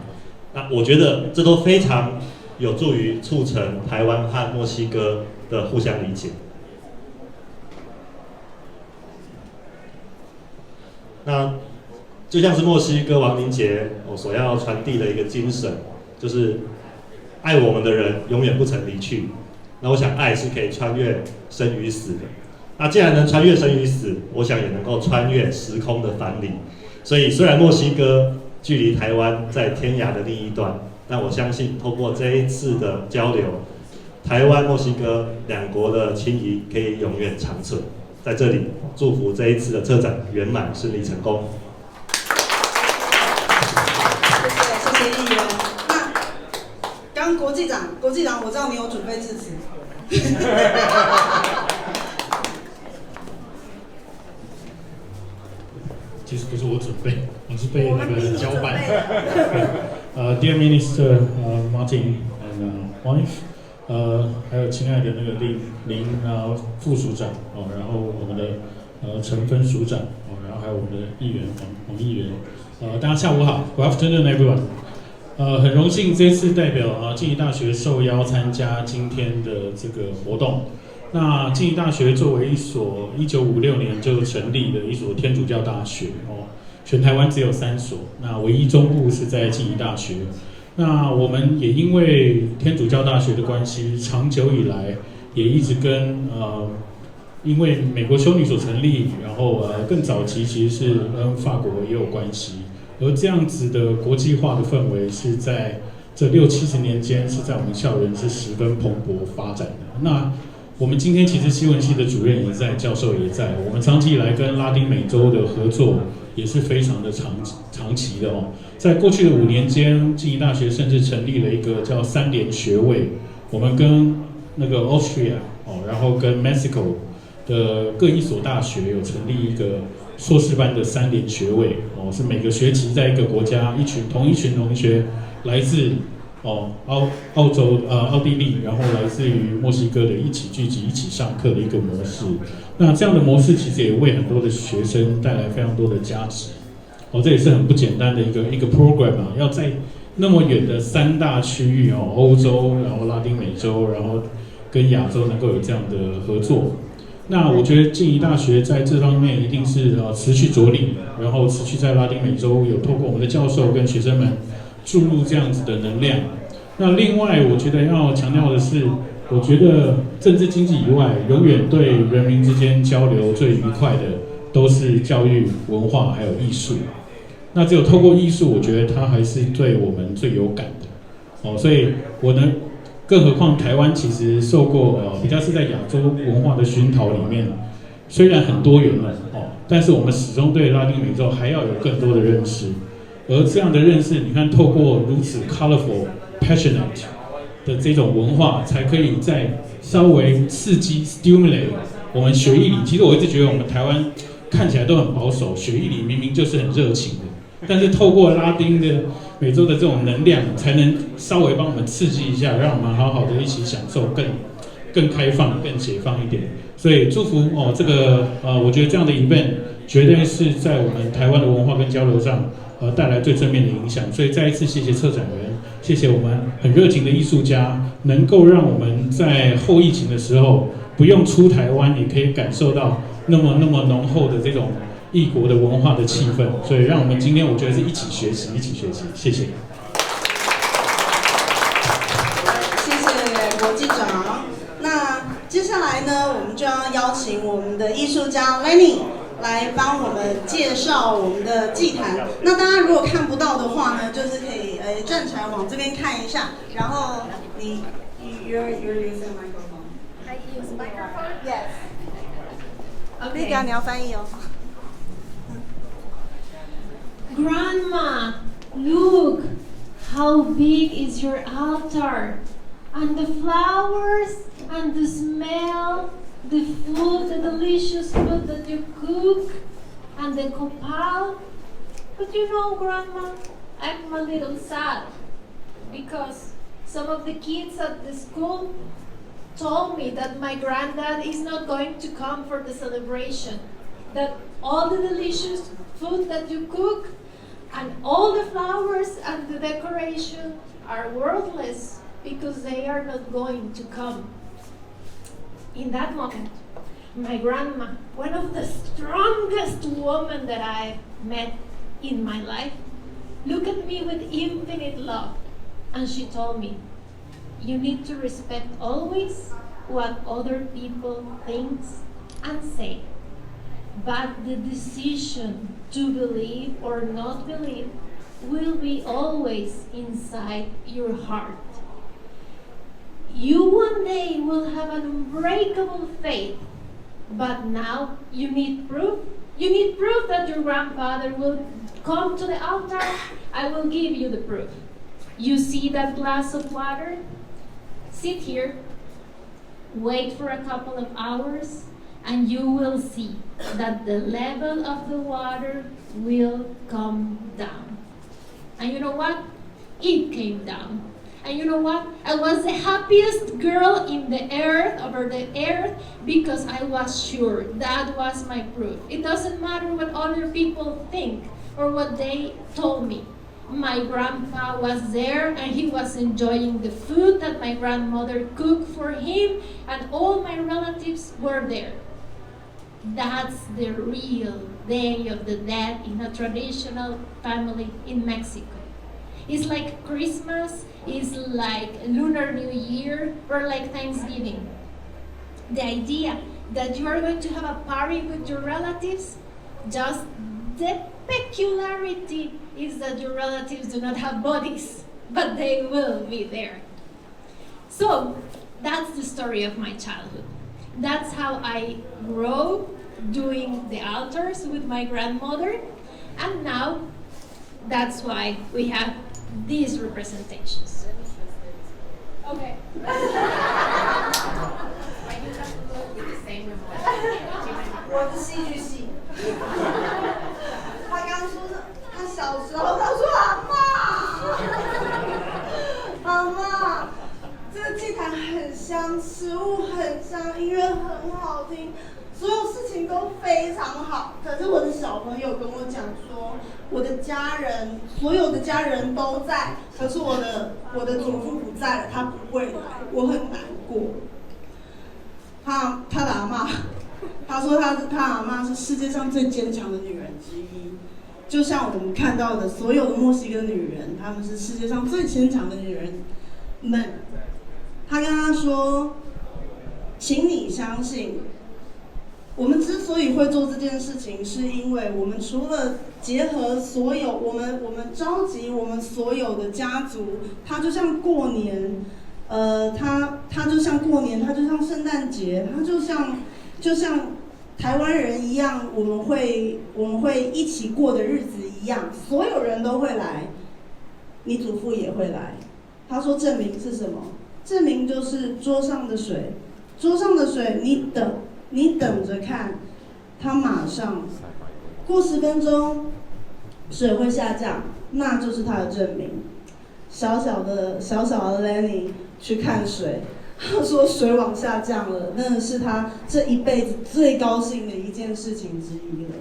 那我觉得这都非常有助于促成台湾和墨西哥的互相理解。那就像是墨西哥亡灵节所要传递的一个精神，就是爱我们的人永远不曾离去。那我想爱是可以穿越生与死的。那既然能穿越生与死，我想也能够穿越时空的藩篱。所以虽然墨西哥距离台湾在天涯的另一端，但我相信透过这一次的交流，台湾、墨西哥两国的情谊可以永远长存。在这里祝福这一次的策展圆满顺利成功。谢谢议员。那刚国际长，我知道你有准备致辞。其实不是我准备，我是被那个交办。Dear Minister Martin and wife，还有亲爱的那个林副署长然后我们的陈芬署长然后还有我们的议员王议员，大家下午好 ，Good afternoon everyone。很荣幸这次代表静宜大学受邀参加今天的这个活动。那静宜大学作为一所1956年就成立的一所天主教大学全台湾只有3所，那唯一中部是在静宜大学。那我们也因为天主教大学的关系，长久以来也一直跟因为美国修女所成立，然后更早期其实是跟法国也有关系，而这样子的国际化的氛围是在这60-70年间是在我们校园是十分蓬勃发展的。那我们今天其实新闻系的主任也在，教授也在。我们长期以来跟拉丁美洲的合作也是非常的长期的在过去的5年间，静宜大学甚至成立了一个叫3联学位。我们跟那个 Austria 然后跟 Mexico 的各一所大学有成立一个硕士班的3联学位是每个学期在一个国家同一群同学来自澳洲奥地利，然后来自于墨西哥的一起聚集、一起上课的一个模式。那这样的模式其实也为很多的学生带来非常多的价值。这也是很不简单的一个 program 要在那么远的3大区域欧洲，然后拉丁美洲，然后跟亚洲能够有这样的合作。那我觉得静宜大学在这方面一定是持续着力，然后持续在拉丁美洲有透过我们的教授跟学生们注入这样子的能量。那另外我觉得要强调的是，我觉得政治经济以外，永远对人民之间交流最愉快的都是教育、文化还有艺术。那只有透过艺术，我觉得它还是对我们最有感的所以更何况台湾其实受过比较是在亚洲文化的熏陶里面，虽然很多元了但是我们始终对拉丁美洲还要有更多的认识。而这样的认识，你看透过如此 colorful、passionate 的这种文化，才可以再稍微刺激 stimulate 我们学艺里。其实我一直觉得我们台湾看起来都很保守，学艺里明明就是很热情的，但是透过拉丁的美洲的这种能量，才能稍微帮我们刺激一下，让我们好好的一起享受更开放、更解放一点。所以祝福这个我觉得这样的 event 绝对是在我们台湾的文化跟交流上带来最正面的影响。所以再一次谢谢策展人，谢谢我们很热情的艺术家，能够让我们在后疫情的时候不用出台湾，也可以感受到那么浓厚的这种异国的文化的气氛。所以让我们今天我觉得是一起学习，谢谢。谢谢国际长。那接下来呢，我们就要邀请我们的艺术家 Lenny 来帮我们介绍我们的祭坛。那大家如果看不到的话呢，就是可以站起来往这边看一下，然后you're using microphone. I use microphone? Yes. Okay. Vika 你要翻译哦。Grandma, look, how big is your altar? And the flowers, and the smell, the food, the delicious food that you cook, and the copal. But you know, Grandma, I'm a little sad because some of the kids at the school told me that my granddad is not going to come for the celebration, that all the delicious food that you cook and all the flowers and the decoration are worthless because they are not going to come. In that moment, my grandma, one of the strongest women that I've met in my life, looked at me with infinite love, and she told me, you need to respect always what other people think and say, but the decision to believe or not believe will be always inside your heart. You one day will have an unbreakable faith, but now you need proof. You need proof that your grandfather will come to the altar. I will give you the proof. You see that glass of water? Sit here, wait for a couple of hours, and you will see that the level of the water will come down. And you know what? It came down. And you know what? I was the happiest girl in the earth, over the earth, because I was sure that was my proof. It doesn't matter what other people think or what they told me. My grandpa was there and he was enjoying the food that my grandmother cooked for him, and all my relatives were there. That's the real Day of the Dead in a traditional family in Mexico. It's like Christmas, it's like Lunar New Year, or like Thanksgiving. The idea that you are going to have a party with your relatives, just the peculiarity is that your relatives do not have bodies, but they will be there. So that's the story of my childhood. That's how I grew doing the altars with my grandmother, and now that's why we have these representations. Okay. 我是戏剧系。他刚说他小时候，他说阿嬷，这个祭坛很香，食物很香，音乐很好听，所有事情都非常好。可是我的小朋友跟我讲说，我的家人，所有的家人都在，可是我的祖父不在了，他不会来，我很难过。他的阿嬷。他说他阿嬷是世界上最坚强的女人之一，就像我们看到的所有的墨西哥女人，她们是世界上最坚强的女人们。他跟他说，请你相信，我们之所以会做这件事情，是因为我们除了结合所有我们召集我们所有的家族，它就像过年，它就像过年，它就像圣诞节，它就像台湾人一样，我们会一起过的日子一样，所有人都会来，你祖父也会来。他说证明是什么？证明就是桌上的水，桌上的水，你等着看，它马上过10分钟，水会下降，那就是它的证明。小小的 Lenny 去看水。他说水往下降了，那是他这一辈子最高兴的一件事情之一了。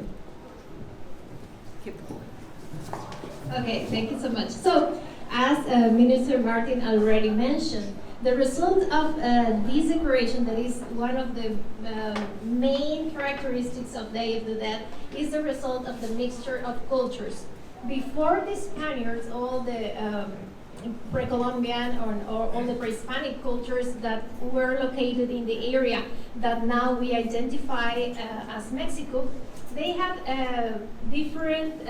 Okay, thank you so much. So, as Minister Martin already mentioned, the result of this decoration, that is one of the main characteristics of Day of the Dead, is the result of the mixture of cultures. Before the Spaniards, all the pre-Columbian or all the pre-Hispanic cultures that were located in the area that now we identify as Mexico, they had different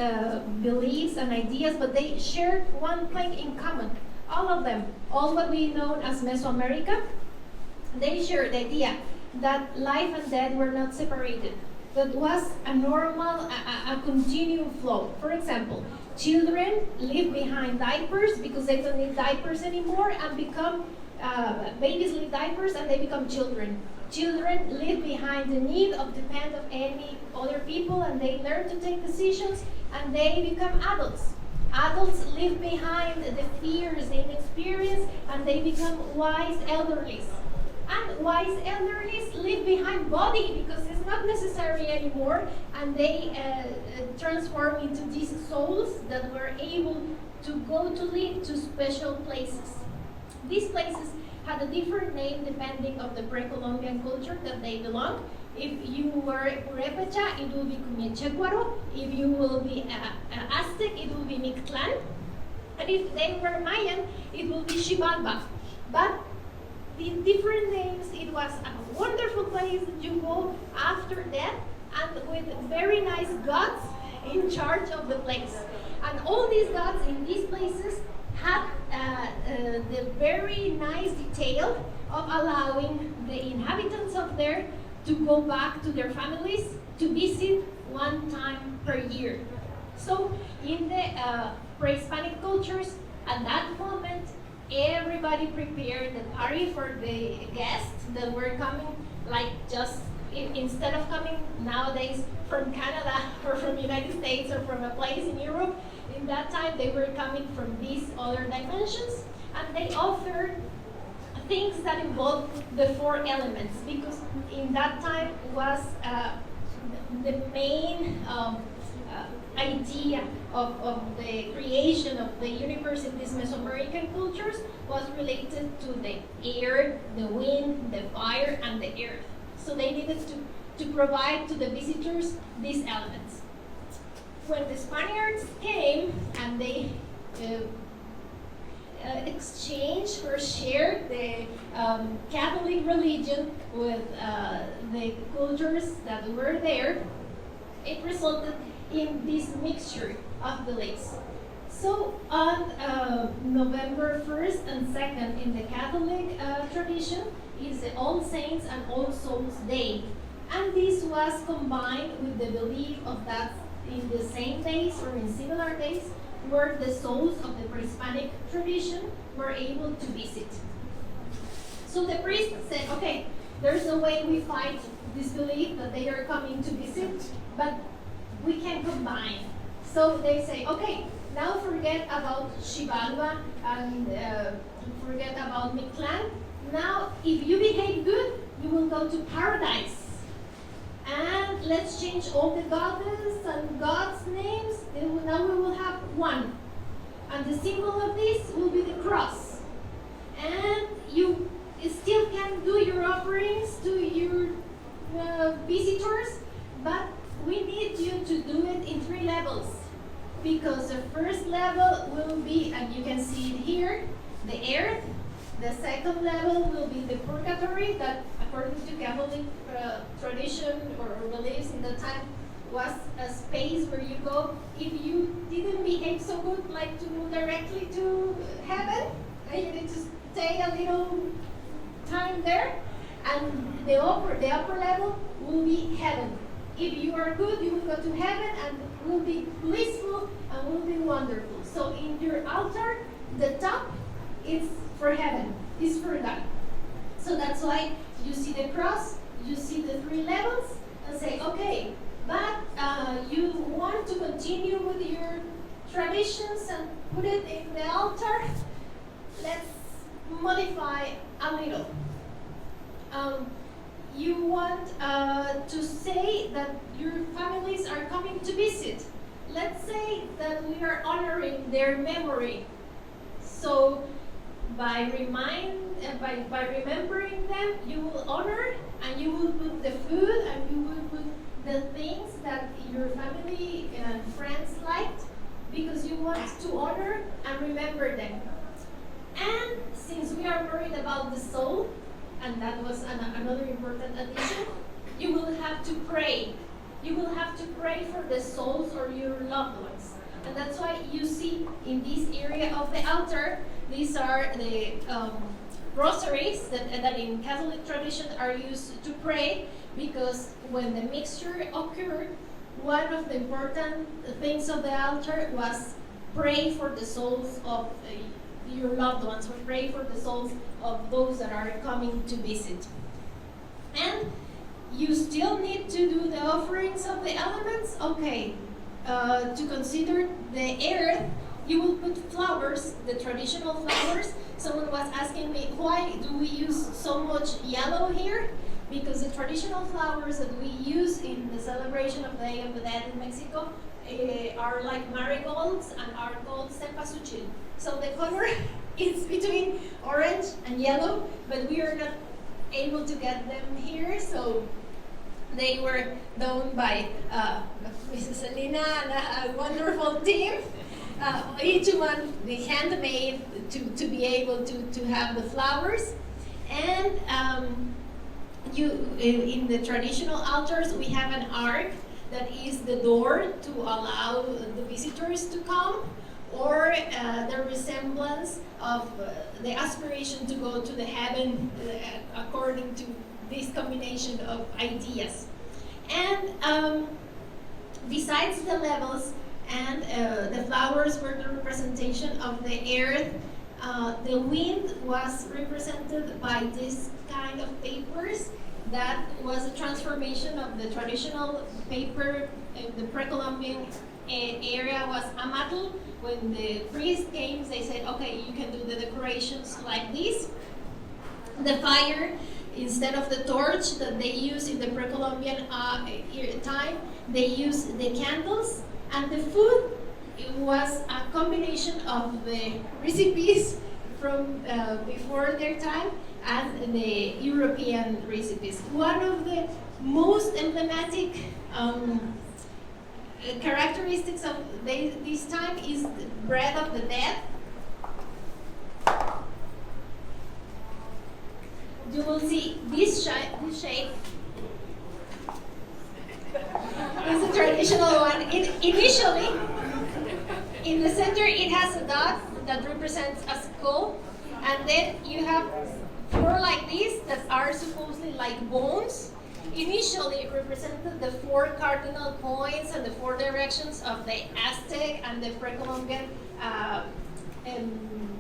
beliefs and ideas, but they shared one thing in common. All of them, all what we know as Mesoamerica, they shared the idea that life and death were not separated. That was a normal, a continual flow. For example, children leave behind diapers because they don't need diapers anymore and become, babies leave diapers and they become children. Children leave behind the need of depend of any other people and they learn to take decisions and they become adults. Adults leave behind the fears they experience and they become wise elderlies. And wise elderlies leave behind body because it's not necessary anymore, and they transform into these souls that were able to go to live to special places. These places had a different name depending on the pre-Columbian culture that they belong. If you were Purepecha, it will be Cumiacheguaro. If you will be Aztec, it will be Mictlan. And if they were Mayan, it will be Xibalba. But the different names, it was a wonderful place that you go after death, and with very nice gods in charge of the place. And all these gods in these places had the very nice detail of allowing the inhabitants of there to go back to their families to visit one time per year. So in the pre-Hispanic cultures, at that moment, everybody prepared the party for the guests that were coming, like just instead of coming nowadays from Canada or from the United States or from a place in Europe, in that time they were coming from these other dimensions, and they offered things that involved the four elements, because in that time was the main idea of the creation of the universe in these Mesoamerican cultures was related to the air, the wind, the fire, and the earth. So they needed to provide to the visitors these elements. When the Spaniards came and they exchanged or shared the Catholic religion with the cultures that were there, it resulted in this mixture of beliefs. So on November 1st and 2nd in the Catholic tradition is the All Saints and All Souls Day. And this was combined with the belief of that in the same days or in similar days where the souls of the pre-Hispanic tradition were able to visit. So the priest said, okay, there's no way we fight this belief that they are coming to visit, but we can combine. So they say, okay, now forget about Xibalba and forget about Mictlan. Now, if you behave good, you will go to paradise. And let's change all the goddess and gods' names. Now we will have one. And the symbol of this will be the cross. And you still can do your offerings to your visitors, but we need you to do it in 3 levels. Because the first level will be, and you can see it here, the earth. The second level will be the purgatory, that according to Catholic tradition or beliefs in the time was a space where you go if you didn't behave so good, like to move directly to heaven, and you need to stay a little time there. And the upper level will be heaven. If you are good, you will go to heaven and will be blissful and will be wonderful. So in your altar, the top is for heaven, is for God. So that's why you see the cross, you see the 3 levels, and say, okay, but you want to continue with your traditions and put it in the altar, let's modify a little. You want to say that your families are coming to visit. Let's say that we are honoring their memory. So by remembering them, you will honor, and you will put the food, and you will put the things that your family and friends liked, because you want to honor and remember them. And since we are worried about the soul, and that was another important addition, you will have to pray. You will have to pray for the souls or your loved ones. And that's why you see in this area of the altar, these are the rosaries that in Catholic tradition are used to pray, because when the mixture occurred, one of the important things of the altar was pray for the souls of your loved ones, or pray for the souls of those that are coming to visit. And you still need to do the offerings of the elements. Okay, to consider the earth, you will put flowers, the traditional flowers. Someone was asking me, why do we use so much yellow here? Because the traditional flowers that we use in the celebration of the Day of the Dead in Mexico are like marigolds and are called cempasúchil. So the color is between orange and yellow, but we are not able to get them here, so they were done by Mrs. Selena and a wonderful team. Each one they handmade to be able to have the flowers. And in the traditional altars, we have an ark that is the door to allow the visitors to come, or the resemblance of the aspiration to go to the heaven according to this combination of ideas. And besides the levels and the flowers were the representation of the earth, the wind was represented by this kind of papers. That was a transformation of the traditional paper. The pre-Columbian area was amatl. When the priest came, they said, okay, you can do the decorations like this. The fire, instead of the torch that they used in the pre-Columbian time, they used the candles. And the food, it was a combination of the recipes from before their time and the European recipes. One of the most emblematic characteristics of this time is the bread of the dead. You will see this shape. It's a traditional one. Initially, in the center, it has a dot that represents a skull, and then you have four like this that are supposedly like bones. Initially, it represented the four cardinal points and the four directions of the Aztec and the pre-Columbian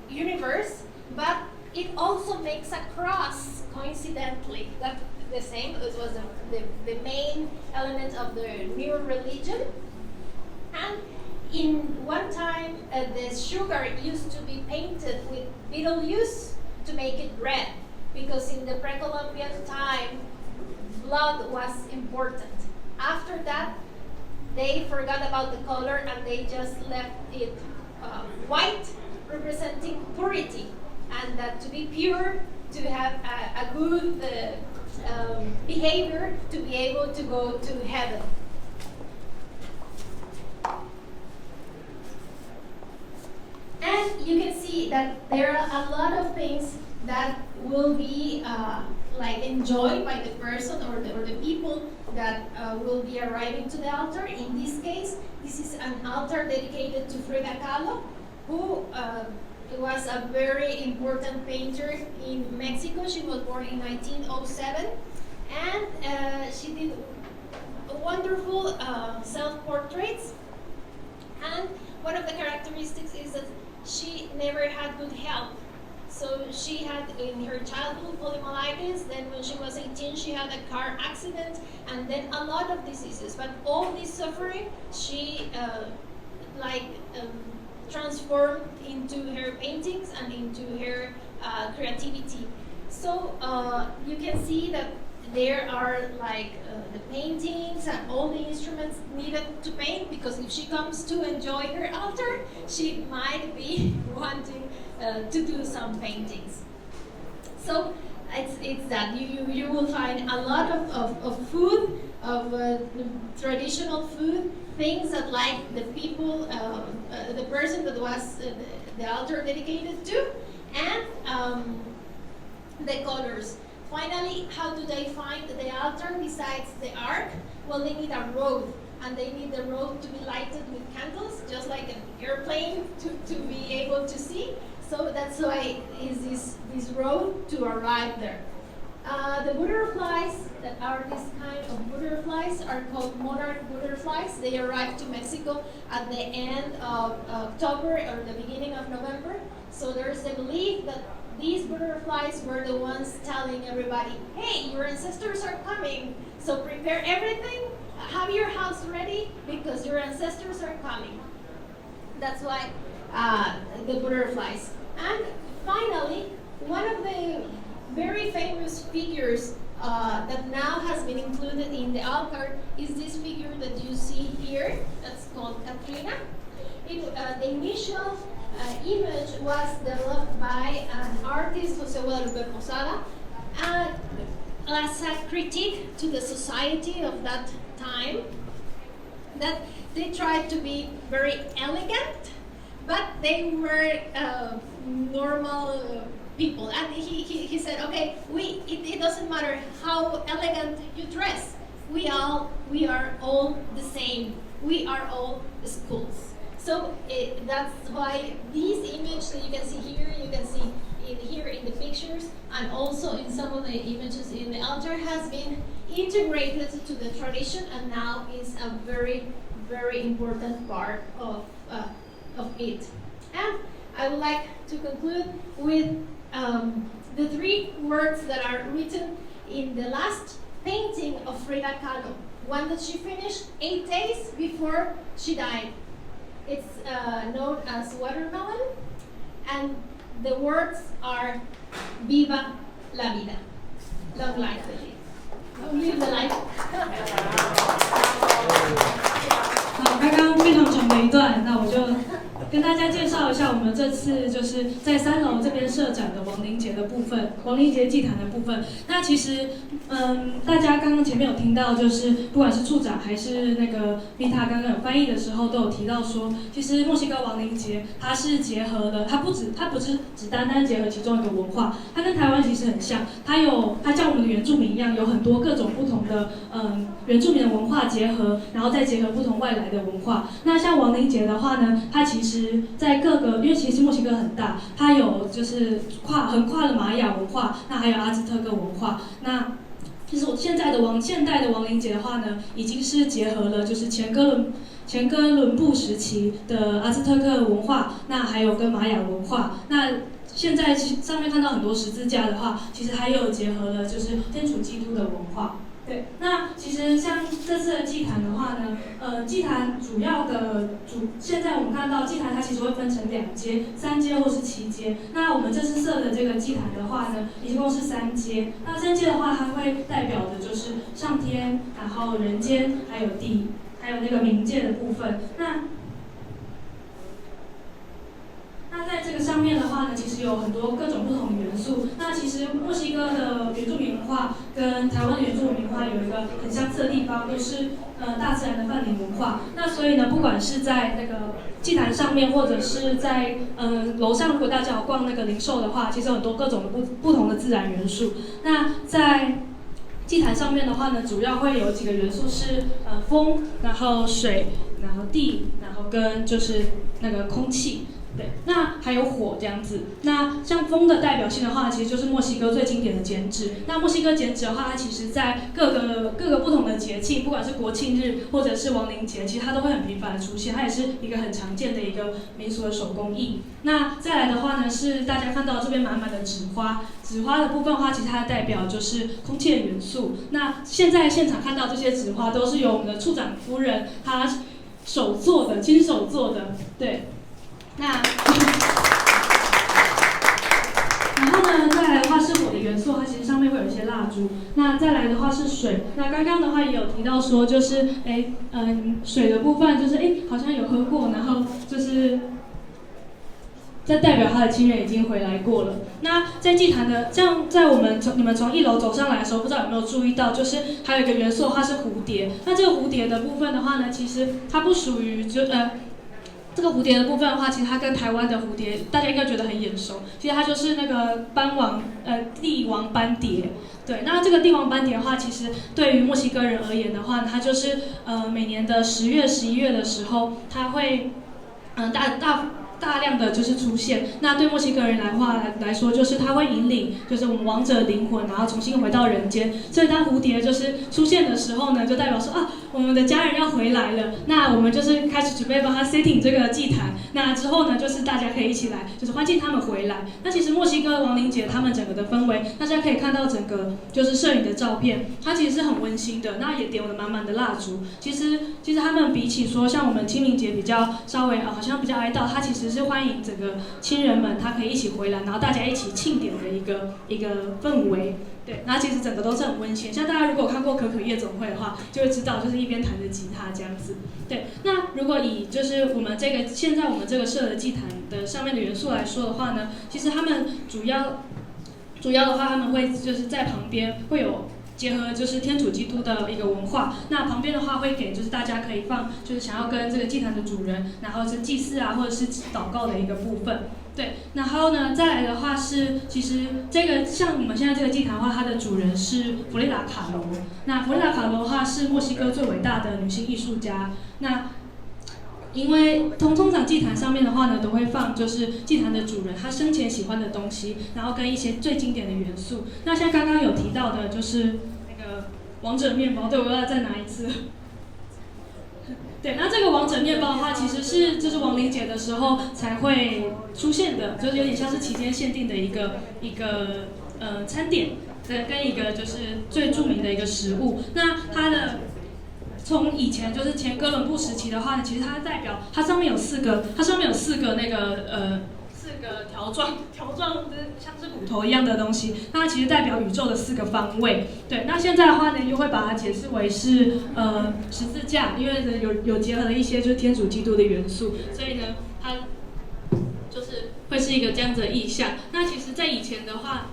universe, but it also makes a cross, coincidentally. That's the same. It was the main element of the new religion. And in one time, the sugar used to be painted with Betelgeuse to make it red, because in the pre-Columbian time, blood was important. After that, they forgot about the color and they just left it white, representing purity, and that to be pure, to have a good behavior, to be able to go to heaven. And you can see that there are a lot of things that will be like enjoyed by the person or the people that will be arriving to the altar. In this case, this is an altar dedicated to Frida Kahlo, who was a very important painter in Mexico. She was born in 1907, and she did wonderful self-portraits. And one of the characteristics is that she never had good health. So she had in her childhood poliomyelitis, then when she was 18 she had a car accident, and then a lot of diseases. But all this suffering she transformed into her paintings and into her creativity. So you can see that there are the paintings and all the instruments needed to paint, because if she comes to enjoy her altar, she might be wanting to do some paintings. So it's that you will find a lot of food, of traditional food, things that like the people, the person that was the altar dedicated to, and the colors. Finally, how do they find the altar besides the ark? Well, they need a road, and they need the road to be lighted with candles, just like an airplane to be able to see. So that's why is this road to arrive there. The butterflies that are this kind of butterflies are called monarch butterflies. They arrive to Mexico at the end of October or the beginning of November. So there's the belief that these butterflies were the ones telling everybody, hey, your ancestors are coming, so prepare everything, have your house ready, because your ancestors are coming. That's why the butterflies. And finally, one of the very famous figures that now has been included in the altar is this figure that you see here. That's called Katrina. The initial image was developed by an artist, Jose Guadalupe Posada, as a critique to the society of that time, that they tried to be very elegant, but they were normal people. And he said, okay, it doesn't matter how elegant you dress. We are all the same. We are all schools. So that's why these images that you can see here, you can see here in the pictures, and also in some of the images in the altar, has been integrated to the tradition and now is a very, very important part of it. And I would like to conclude with the 3 words that are written in the last painting of Frida Kahlo, one that she finished 8 days before she died. It's known as Watermelon, and the words are Viva la vida. Long life the live. Long live the life. 好，刚刚非常长的一段，那我就跟大家介绍一下我们这次就是在3楼这边设展的亡灵节的部分，亡灵节祭坛的部分。那其实，大家刚刚前面有听到，就是不管是处长还是那个米塔刚刚有翻译的时候，都有提到说，其实墨西哥亡灵节它是结合了，它不是只单单结合其中一个文化，它跟台湾其实很像，它像我们的原住民一样，有很多各种不同的原住民的文化结合，然后再结合不同外来的文化。那像亡灵节的话呢，它其实在各个，因为其实墨西哥很大，它有就是横跨了玛雅文化，那还有阿兹特克文化。那其实现代的亡灵节的话呢，已经是结合了就是前哥伦布时期的阿兹特克文化，那还有跟玛雅文化。那现在上面看到很多十字架的话，其实还有结合了就是天主基督的文化。对，那其实像这次的祭坛的话呢，祭坛主要的现在我们看到祭坛它其实会分成2阶、3阶或是7阶。那我们这次设的这个祭坛的话呢，一共是3阶。那3阶的话，它会代表的就是上天，然后人间，还有地，还有那个冥界的部分。那在这个上面的话呢，其实有很多各种不同的元素。那其实墨西哥的原住民文化跟台湾的原住民文化有一个很相似的地方，都是大自然的泛灵文化。那所以呢，不管是在那个祭坛上面，或者是在楼上，如果大家有逛那个零售的话，其实有很多各种不同的自然元素。那在祭坛上面的话呢，主要会有几个元素是风，然后水，然后地，然后跟就是那个空气。对，那还有火这样子。那像风的代表性的话，其实就是墨西哥最经典的剪纸。那墨西哥剪纸的话，它其实在各个不同的节庆，不管是国庆日或者是亡灵节，其实它都会很频繁的出现。它也是一个很常见的一个民俗的手工艺。那再来的话呢，是大家看到这边满满的纸花。纸花的部分的话，其实它的代表就是空气的元素。那现在现场看到这些纸花，都是由我们的处长夫人她亲手做的，对。那，然后呢，再来的话是火的元素，它其实上面会有一些蜡烛。那再来的话是水。那刚刚的话也有提到说，就是水的部分就是好像有喝过，然后就是这代表他的亲人已经回来过了。那在祭坛的，像在你们从1楼走上来的时候，不知道有没有注意到，就是还有一个元素，它是蝴蝶。那这个蝴蝶的部分的话呢，其实它不属于这个蝴蝶的部分的话，其实它跟台湾的蝴蝶，大家应该觉得很眼熟。其实它就是那个帝王斑蝶。对，那这个帝王斑蝶的话，其实对于墨西哥人而言的话，它就是每年的10月、11月的时候，它会大量的就是出现。那对墨西哥人来说，就是它会引领就是我们亡者的灵魂，然后重新回到人间。所以当蝴蝶就是出现的时候呢，就代表说我们的家人要回来了，那我们就是开始准备帮他 setting 这个祭坛。那之后呢，就是大家可以一起来，就是欢庆他们回来。那其实墨西哥亡灵节他们整个的氛围，大家可以看到整个就是摄影的照片，它其实是很温馨的。那也点了满满的蜡烛。其实他们比起说像我们清明节比较稍微好像比较哀悼，它其实是欢迎整个亲人们，他可以一起回来，然后大家一起庆典的一个氛围。对，那其实整个都是很温馨。像大家如果看过可可夜总会的话，就会知道就是一边弹着吉他这样子。对，那如果以就是我们现在我们这个社的祭坛的上面的元素来说的话呢，其实他们主要的话，他们会就是在旁边会有结合就是天主基督的一个文化。那旁边的话会给就是大家可以放就是想要跟这个祭坛的主人，然后是祭祀啊或者是祷告的一个部分。对，然后呢，再来的话是，其实这个像我们现在这个祭坛的话，它的主人是弗雷达卡罗。那弗雷达卡罗的话是墨西哥最伟大的女性艺术家。那因为通常祭坛上面的话呢，都会放就是祭坛的主人他生前喜欢的东西，然后跟一些最经典的元素。那像刚刚有提到的，就是那个王者面包，对，我要再拿一次。对，那这个王者面包的话，其实是就是亡灵节的时候才会出现的，就是有点像是期间限定的一个餐点，跟一个就是最著名的一个食物。那它的从以前就是前哥伦布时期的话呢，其实它代表它上面有四个那个4个条状就是像是骨头一样的东西，那它其实代表宇宙的4个方位。对，那现在的话呢，又会把它解释为是十字架，因为有结合了一些就是天主基督的元素，所以呢，它就是会是一个这样子的意象。那其实，在以前的话，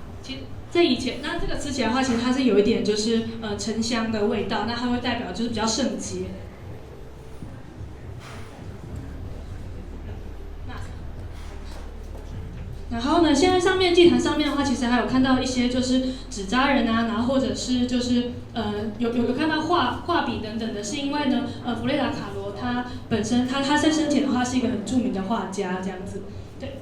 那这个吃起来的话，其实它是有一点就是沉香的味道，那它会代表就是比较圣洁。然后呢，现在祭坛上面的话，其实还有看到一些就是纸扎人啊，然后或者是就是有看到画笔等等的，是因为呢弗雷达卡罗他本身他在生前的话是一个很著名的画家这样子，对。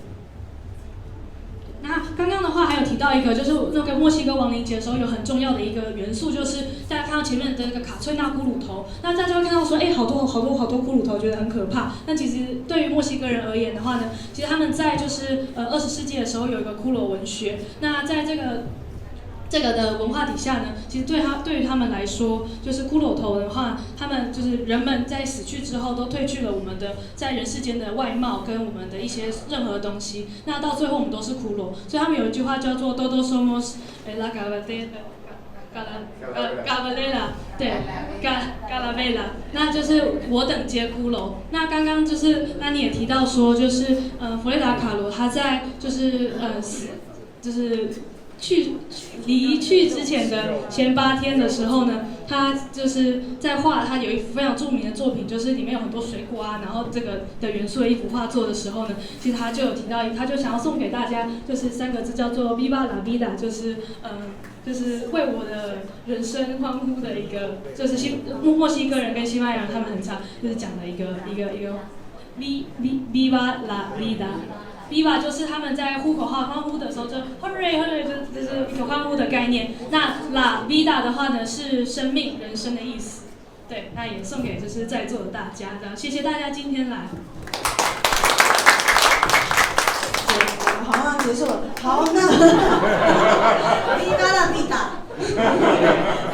那刚刚的话还有提到一个，就是那个墨西哥亡灵节的时候有很重要的一个元素，就是大家看到前面的那个卡翠娜骷髅头，那大家会看到说，好多骷髅头，觉得很可怕。但其实对于墨西哥人而言的话呢，其实他们在就是20世纪的时候有一个骷髅文学，那在这个的文化底下呢，其实对于他们来说，就是骷髅头的话，他们就是人们在死去之后都褪去了我们的在人世间的外貌跟我们的一些任何东西，那到最后我们都是骷髅。所以他们有一句话叫做 "Todos somos la calavera"，对 ，calavera， 那就是我等皆骷髅。那刚刚就是那你也提到说，就是弗雷达卡罗他在就是离去之前的前8天的时候呢，他就是在画，他有一幅非常著名的作品，就是里面有很多水果啊，然后这个的元素的一幅画作的时候呢，其实他就有提到，他就想要送给大家，就是3个字叫做 "Viva la vida"， 就是为我的人生欢呼的一个，就是墨西哥人跟西班牙人他们很常就是讲的一个 Viva la vida。Viva 就是他们在呼口号欢呼的时候就 hooray hooray， 就是一个欢呼的概念。那 la vida 的话呢是生命、人生的意思。对，那也送给就是在座的大家，这样谢谢大家今天来。好，那结束了。好，那 Viva la vida。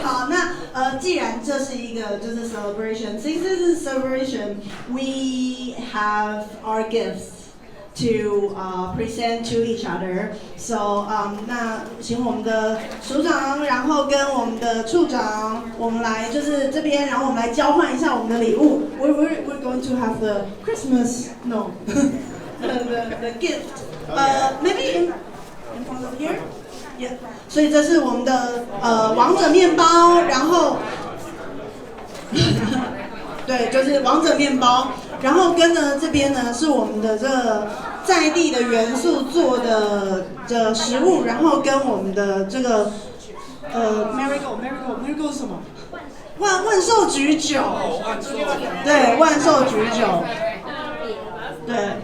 好，那既然这是一个就是 celebration， since this is celebration, we have our gifts。to present to each other. So 那请我们的署长，然后跟我们的处长，我们来就是这边，然后我们来交换一下我们的礼物。We're going to have the Christmas the gift. Maybe in front of here. Yeah. 所以这是我们的王者面包，然后对，就是王者面包。然后跟呢这边呢是我们的这个在地的元素做的食物，然后跟我们的这个marigold 是什么？万寿菊酒，对，万寿菊酒，对。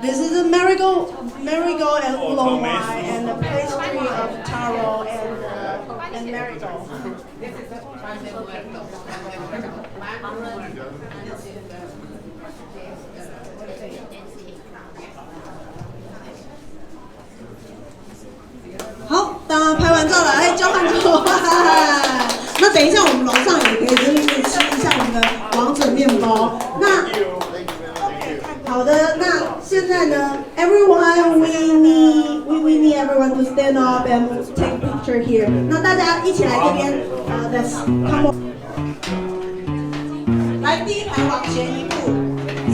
This is a marigold and oolong wine and the pastry of taro and marital.好，大家拍完照了，哎，交换交换。那等一下我们楼上也可以就是吃一下我们的王者面包。那好的，那现在呢 ，everyone we need everyone to stand up and take picture here。那大家一起来这边，let's come on。来，第一排往前一步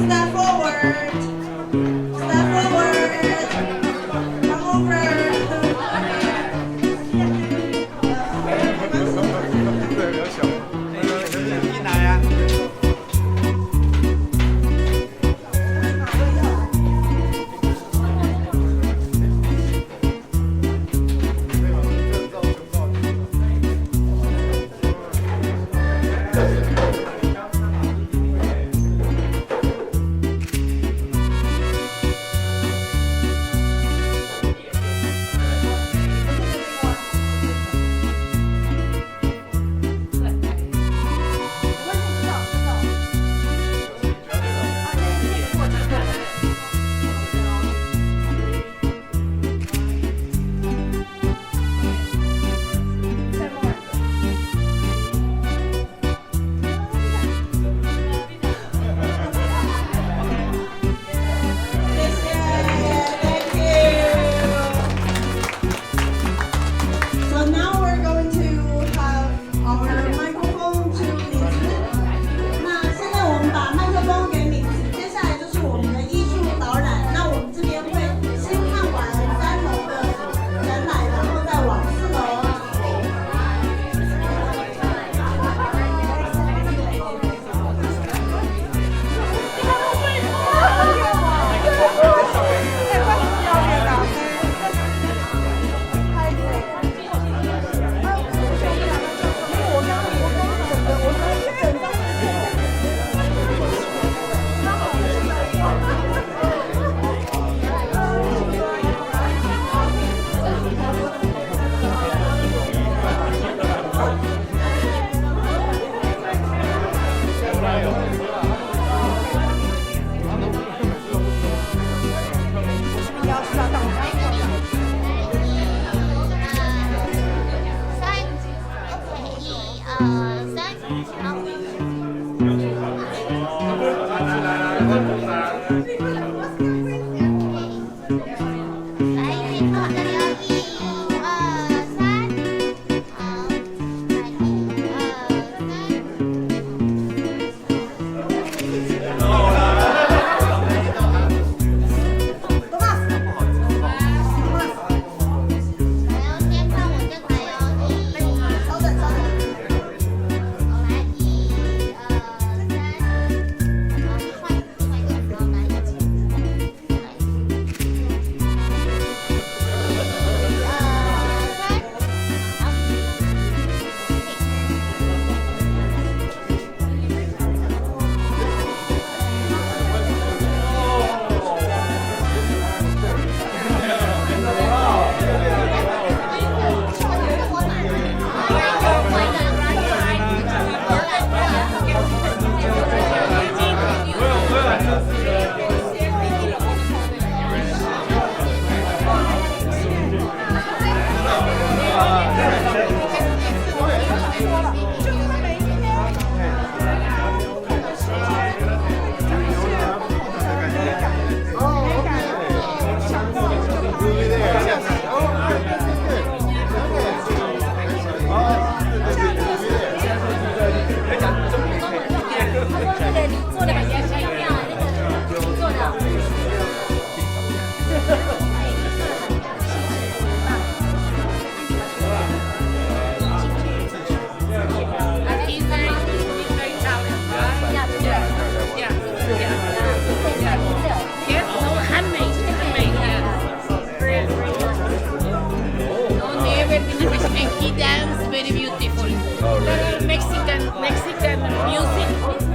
，step forward，step forward，come over。Mexican music.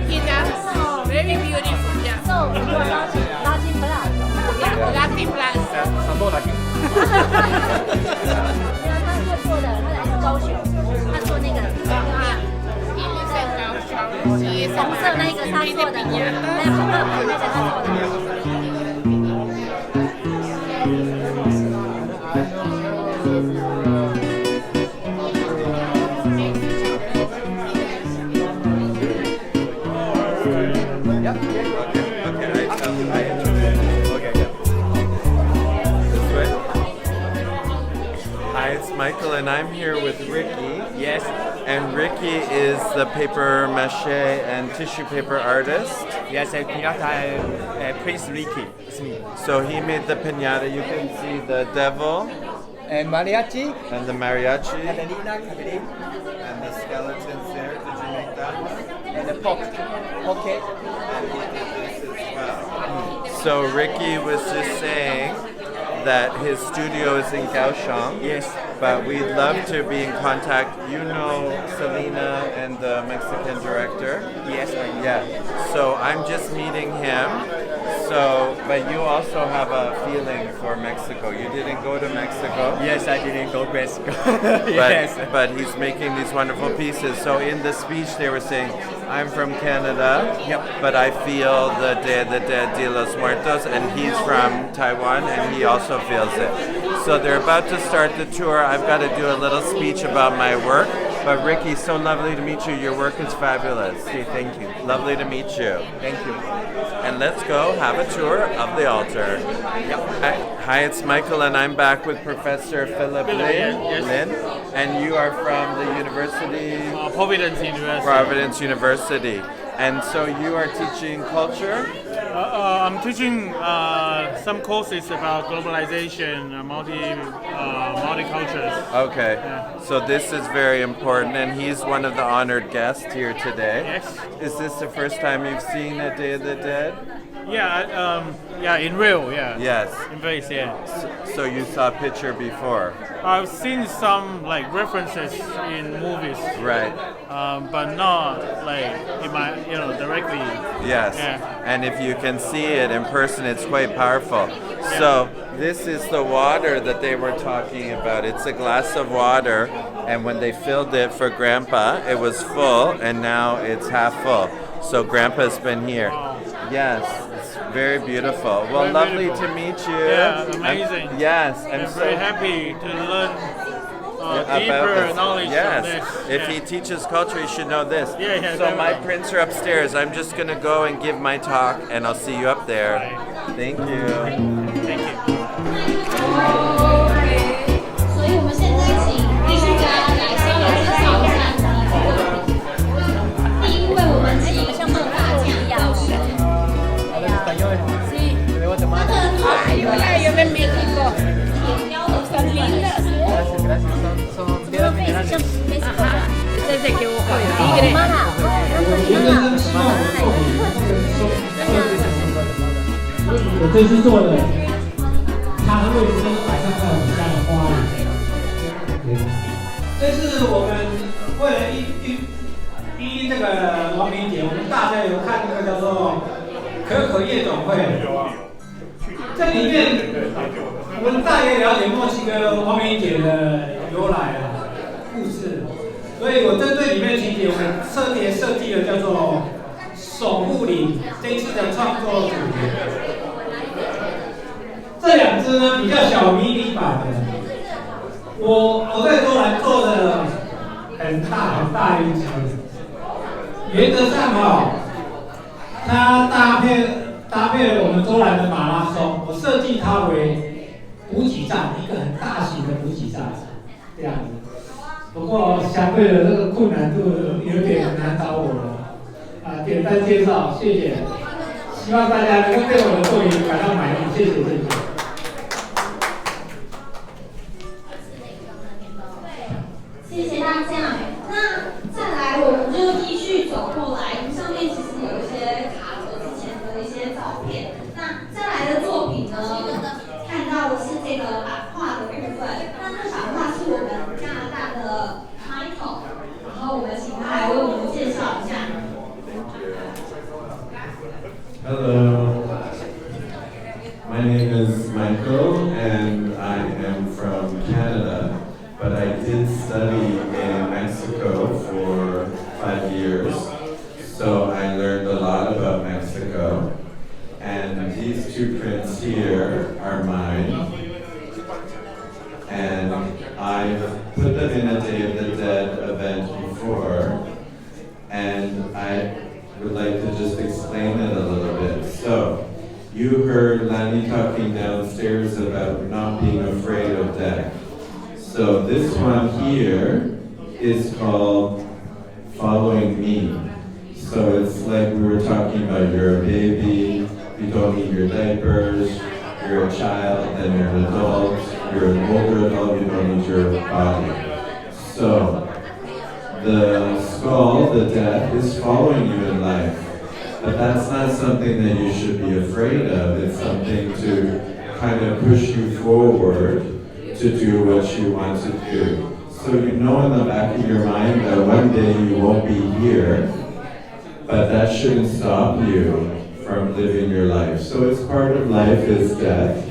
He dance very beautiful. Yeah. So you are Latin blood. Yeah, Latin blood. 很多 Latin。他是做的，他来自高雄。色那个他做的，那个他做的。Hi, it's Michael, and I'm here with Ricky. Yes. And Ricky is the paper mache and tissue paper artist. Yes, Pinata Prince Ricky. It's me. So he made the piñata. You can see the devil. And mariachi. And the mariachi. Catalina, Catalina. And the skeletons there. Did you make that one? And the pocket. And he did this as well. So Ricky was just saying that his studio is in Kaohsiung. Yes. But we'd love to be in contact. You know Selena and the Mexican director? Yes, I know. Yeah. So I'm just meeting him. So, but you also have a feeling for Mexico. You didn't go to Mexico? Yes, I didn't go to Mexico. Yes. But he's making these wonderful pieces. So in the speech they were saying, I'm from Canada, but I feel the Day of the Dead, Dia de los Muertos, and he's from Taiwan, and he also feels it. So they're about to start the tour. I've got to do a little speech about my work. But Ricky, so lovely to meet you. Your work is fabulous. Okay, thank you. Lovely to meet you. Thank you. And let's go have a tour of the altar. Hi, it's Michael, and I'm back with Professor Philip Lin. Yes. Lin. And you are from the university? Providence University. Providence University. And so you are teaching culture? I'm teaching some courses about globalization, multicultures. Okay. So this is very important, and he's one of the honored guests here today. Yes. Is this the first time you've seen a Day of the Dead? Yeah, in real, yeah. Yes. In face, yeah. So you saw a picture before? I've seen some like references in movies. Right. But not like in my, directly. Yes. Yeah. And if you can see it in person, it's quite powerful. So this is the water that they were talking about. It's a glass of water, and when they filled it for Grandpa, it was full, and now it's half full. So Grandpa's been here. Yes, it's very beautiful. Well, Very lovely beautiful. to meet you. Yeah, amazing. I'm I'm so very happy to learn about deeper this. knowledge Yes. of this. If he teaches culture, he should know this. Yeah, so my definitely. prints are upstairs. I'm just gonna go and give my talk, and I'll see you up there. Thank you. Thank you. 所以我们现在请艺术家来稍微介绍一下你的作品。第一位，我们请像漫画家一样。Sí. 他的作品呢是铁雕的风格。Desde que hubo el tigre. 我这次做的，它的位置都摆上在我们家的花里。这是我们为了一这个亡灵节，我们大家有看那个叫做可可夜总会。这里面我们大约了解墨西哥亡灵节的由来故事，所以我针对里面情节，我们特别设计了叫做守护灵这一次的创作主题。这两只呢比较小迷你版的，我在周兰做的很大一只，原则上它搭配了我们周兰的马拉松，我设计它为补给站，一个很大型的补给站，这样子。不过相对的这个困难度有点难倒我了，简单介绍，谢谢。希望大家能够对我的作品感到满意，谢谢。谢谢大家。那再来，我们就依序走过来。上面其实有一些卡着之前的一些照片。那再来的作品呢，看到的是这个版画的部分。那这版画是我们加拿大的 Taichung， 然后我们请他来为我们介绍一下。Hello, my name is before, and I would like to just explain it a little bit. So, you heard Lani talking downstairs about not being afraid of death. So this one here is called Following Me. So it's like we were talking about, you're a baby, you don't need your diapers, you're a child, then you're an adult, you're an older adult, you don't need your body. So the skull, the death, is following you in life. But that's not something that you should be afraid of. It's something to kind of push you forward to do what you want to do. So you know in the back of your mind that one day you won't be here, but that shouldn't stop you from living your life. So it's part of life is death,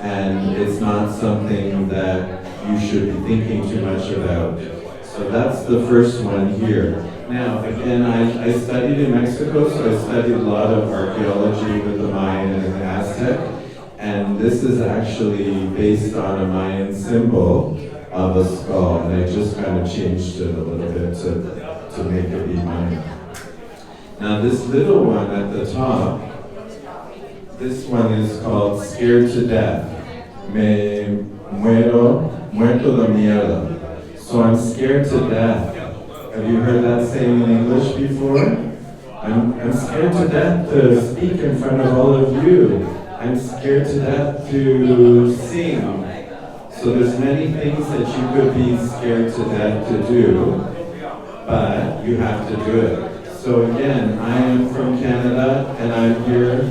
and it's not something that you should be thinking too much about. So that's the first one here. Now, again, I studied in Mexico, so I studied a lot of archaeology with the Mayan and the Aztec, and this is actually based on a Mayan symbol of a skull, and I just kind of changed it a little bit to make it be Mayan. Now, this little one at the top, this one is called Scared to Death. Me muerto de mierda. So I'm scared to death. Have you heard that saying in English before? I'm scared to death to speak in front of all of you. I'm scared to death to sing. So there's many things that you could be scared to death to do, but you have to do it. So again, I am from Canada, and I'm here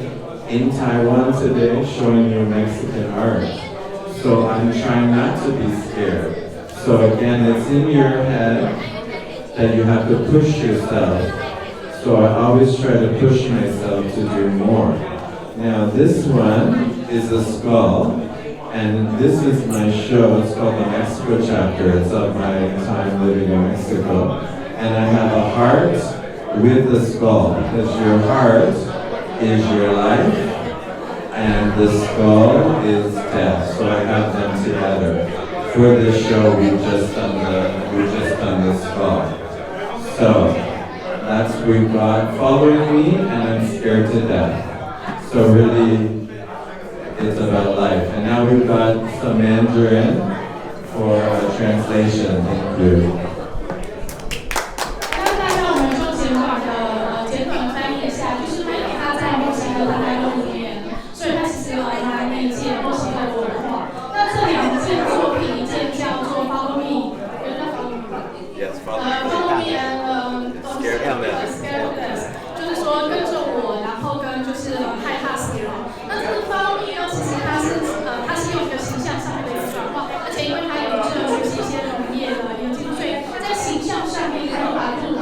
in Taiwan today showing you Mexican art. So I'm trying not to be scared. So again, it's in your head that you have to push yourself. So I always try to push myself to do more. Now this one is a skull, and this is my show. It's called the Mexico chapter. It's of my time living in Mexico. And I have a heart with the skull, because your heart is your life, and the skull is death. So I have them together. For this show, we've just done the skull. So that's we've got Following Me and I'm Scared to Death. So really, it's about life. And now we've got some Mandarin for a translation. Thank you. 就是说跟着我，然后跟就是害怕死亡。那这个 follow me 呢，其实它是用一个形象上面的一个转换，而且因为它有就是一些农业的研究，所以在形象上面它又把路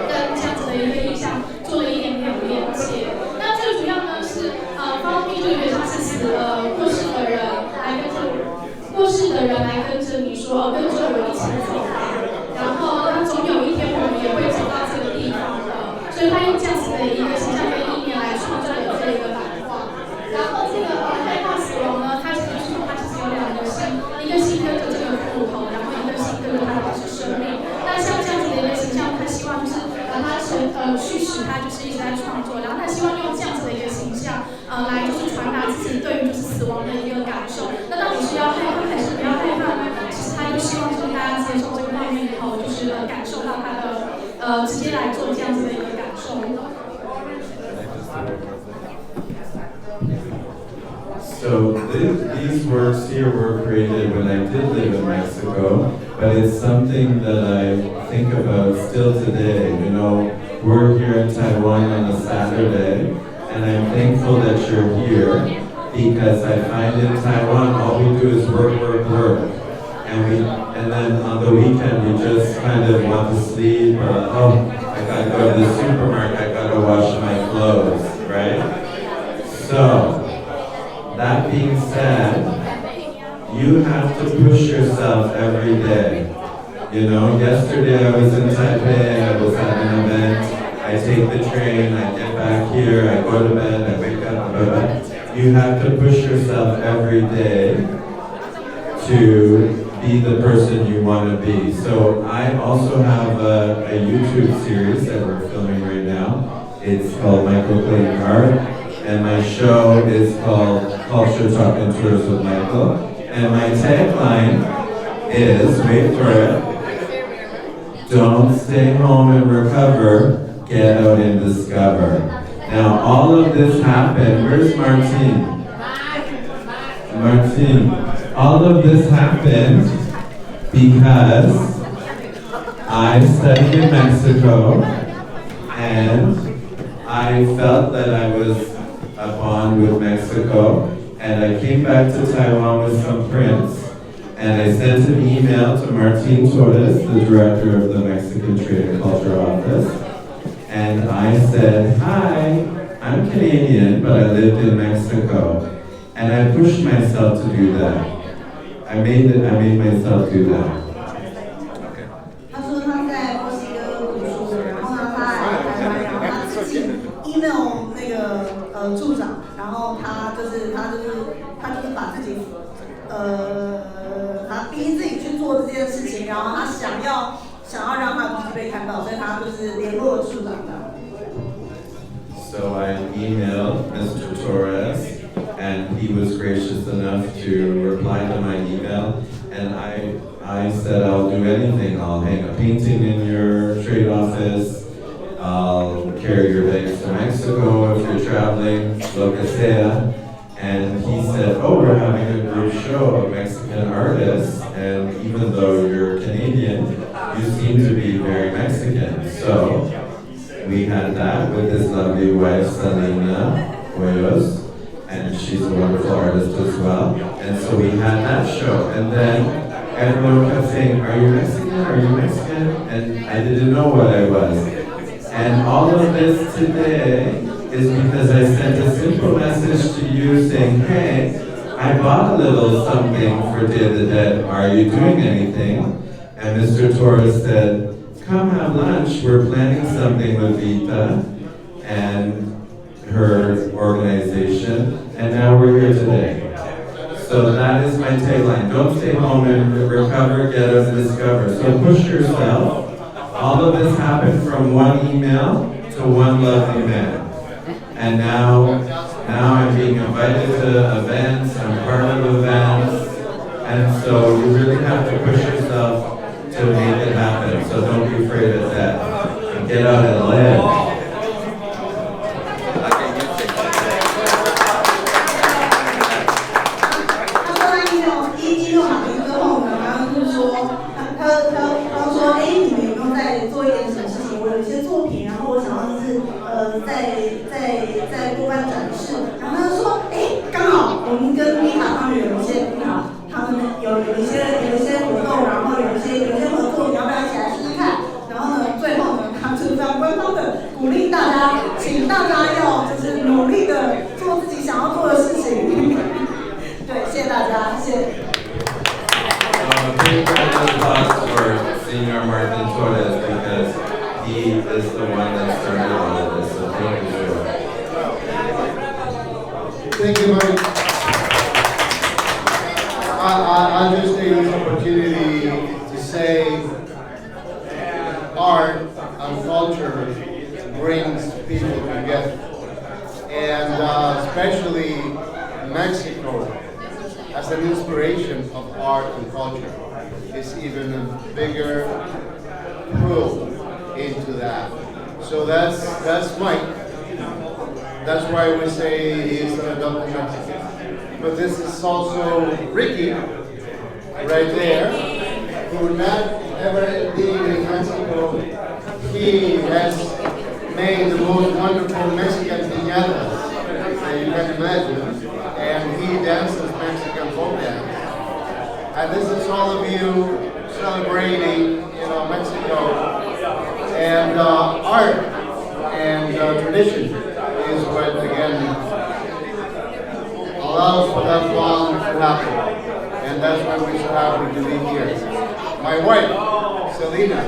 跟这样子的一个意象做了一点点连接。那最主要呢是follow me 就有点像是过世的人来跟着你说，跟着我一起走吧。然后那总有一天我们也会走到这个地方的，所以他用这样子的一个形象跟意念来创造了这个版画。然后这个害怕死亡呢，它其实有两个心，一个心跟着这个骨头，然后一个心跟着它的是生命。那像这样子的一个形象，他希望就是把它驱使他就是一直在创作，然后他希望用这样子的一个形象来就是传达自己对于就是死亡的一个感受。那到底是要害怕还是不要害怕呢？其实他就希望就是大家接受这个画面以后，就是感受到他的直接来做这样子的一个感受。So these works here were created when I did live in Mexico, but it's something that I think about still today. You know, we're here in Taiwan on a Saturday, and I'm thankful that you're here because I find in Taiwan all we do is work, and then on the weekend we just kind of want to sleep. I gotta go to the supermarket, I gotta wash my clothes, right? So. That being said, you have to push yourself every day. You know, yesterday I was in Taipei, I was at an event, I take the train, I get back here, I go to bed, I wake up, you have to push yourself every day to be the person you want to be. So I also have a YouTube series that we're filming right now. It's called Michael Clayton Art, and my show is called Culture Talk and Tours with Michael. And my tagline is, wait for it, don't stay home and recover, get out and discover. Now all of this happened, where's Martine? Martine. All of this happened because I studied in Mexico and I felt that I was a bond with Mexico, and I came back to Taiwan with some prints, and I sent an email to Martine Torres, the director of the Mexican Trade and Culture Office, and I said, hi, I'm Canadian, but I lived in Mexico, and I pushed myself to do that. I made myself do that. 他说他在墨西哥读书，然后呢，他来台湾，然后他自己 email 那个处长，然后他就是把自己他逼自己去做这件事情，然后他想要让他的东西被看到，所以他就是联络处长的。So I emailed Mr. Torres, and he was gracious enough to reply to my email, and I said I'll do anything. I'll hang a painting in your trade office, I'll carry your bags to Mexico if you're traveling, lo que sea. And he said, oh, we're having a group show of Mexican artists, and even though you're Canadian, you seem to be very Mexican. So we had that with his lovely wife, Selena Hoyos, and she's a wonderful artist as well. And so we had that show, and then everyone kept saying, are you Mexican? Are you Mexican? And I didn't know what I was. And all of this today is because I sent a simple message to you saying, hey, I bought a little something for Day of the Dead. Are you doing anything? And Mr. Torres said, come have lunch. We're planning something with Vita and her organization, and now we're here today. So that is my tagline. Don't stay home and recover, get out and discover. So push yourself. All of this happened from one email to one lovely man. And now I'm being invited to events, I'm part of events, and so you really have to push yourself to make it happen. So don't be afraid of that. And get out and live. 在多办展示，然后他就说，刚好我们跟米卡他们有一些活动，然后有一些合作，你要不要一起来试试看？然后呢，最后呢，他就是非常官方的鼓励大家，请大家要就是努力的做自己想要做的事情。对，谢谢大家，谢谢。Big round of applause for Senior Martin Torres because he is the one that started all of this. So thank you. Thank you, Mike. I'll just take this opportunity to say art and culture brings people together. And especially Mexico as an inspiration of art and culture is even a bigger pull into that. So that's Mike. That's why we say he's an adopted Mexican. But this is also Ricky, right there, who not ever being in Mexico, he has made the most wonderful Mexican piñatas that you can imagine, and he dances Mexican folk dance. And this is all of you celebrating, Mexico, and art and tradition is what, again, allows for that bond to happen. And that's why we're so happy to be here. My wife, Selena.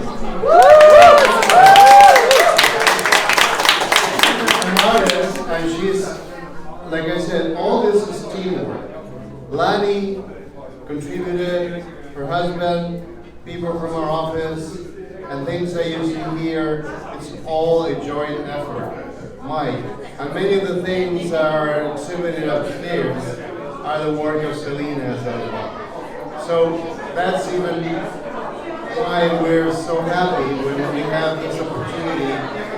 An artist, and she's, like I said, all this is teamwork. Lani contributed, her husband see here, it's all a joint effort. Why? And many of the things that are exhibited upstairs are the work of Selena as well. So that's even why we're so happy when we have this opportunity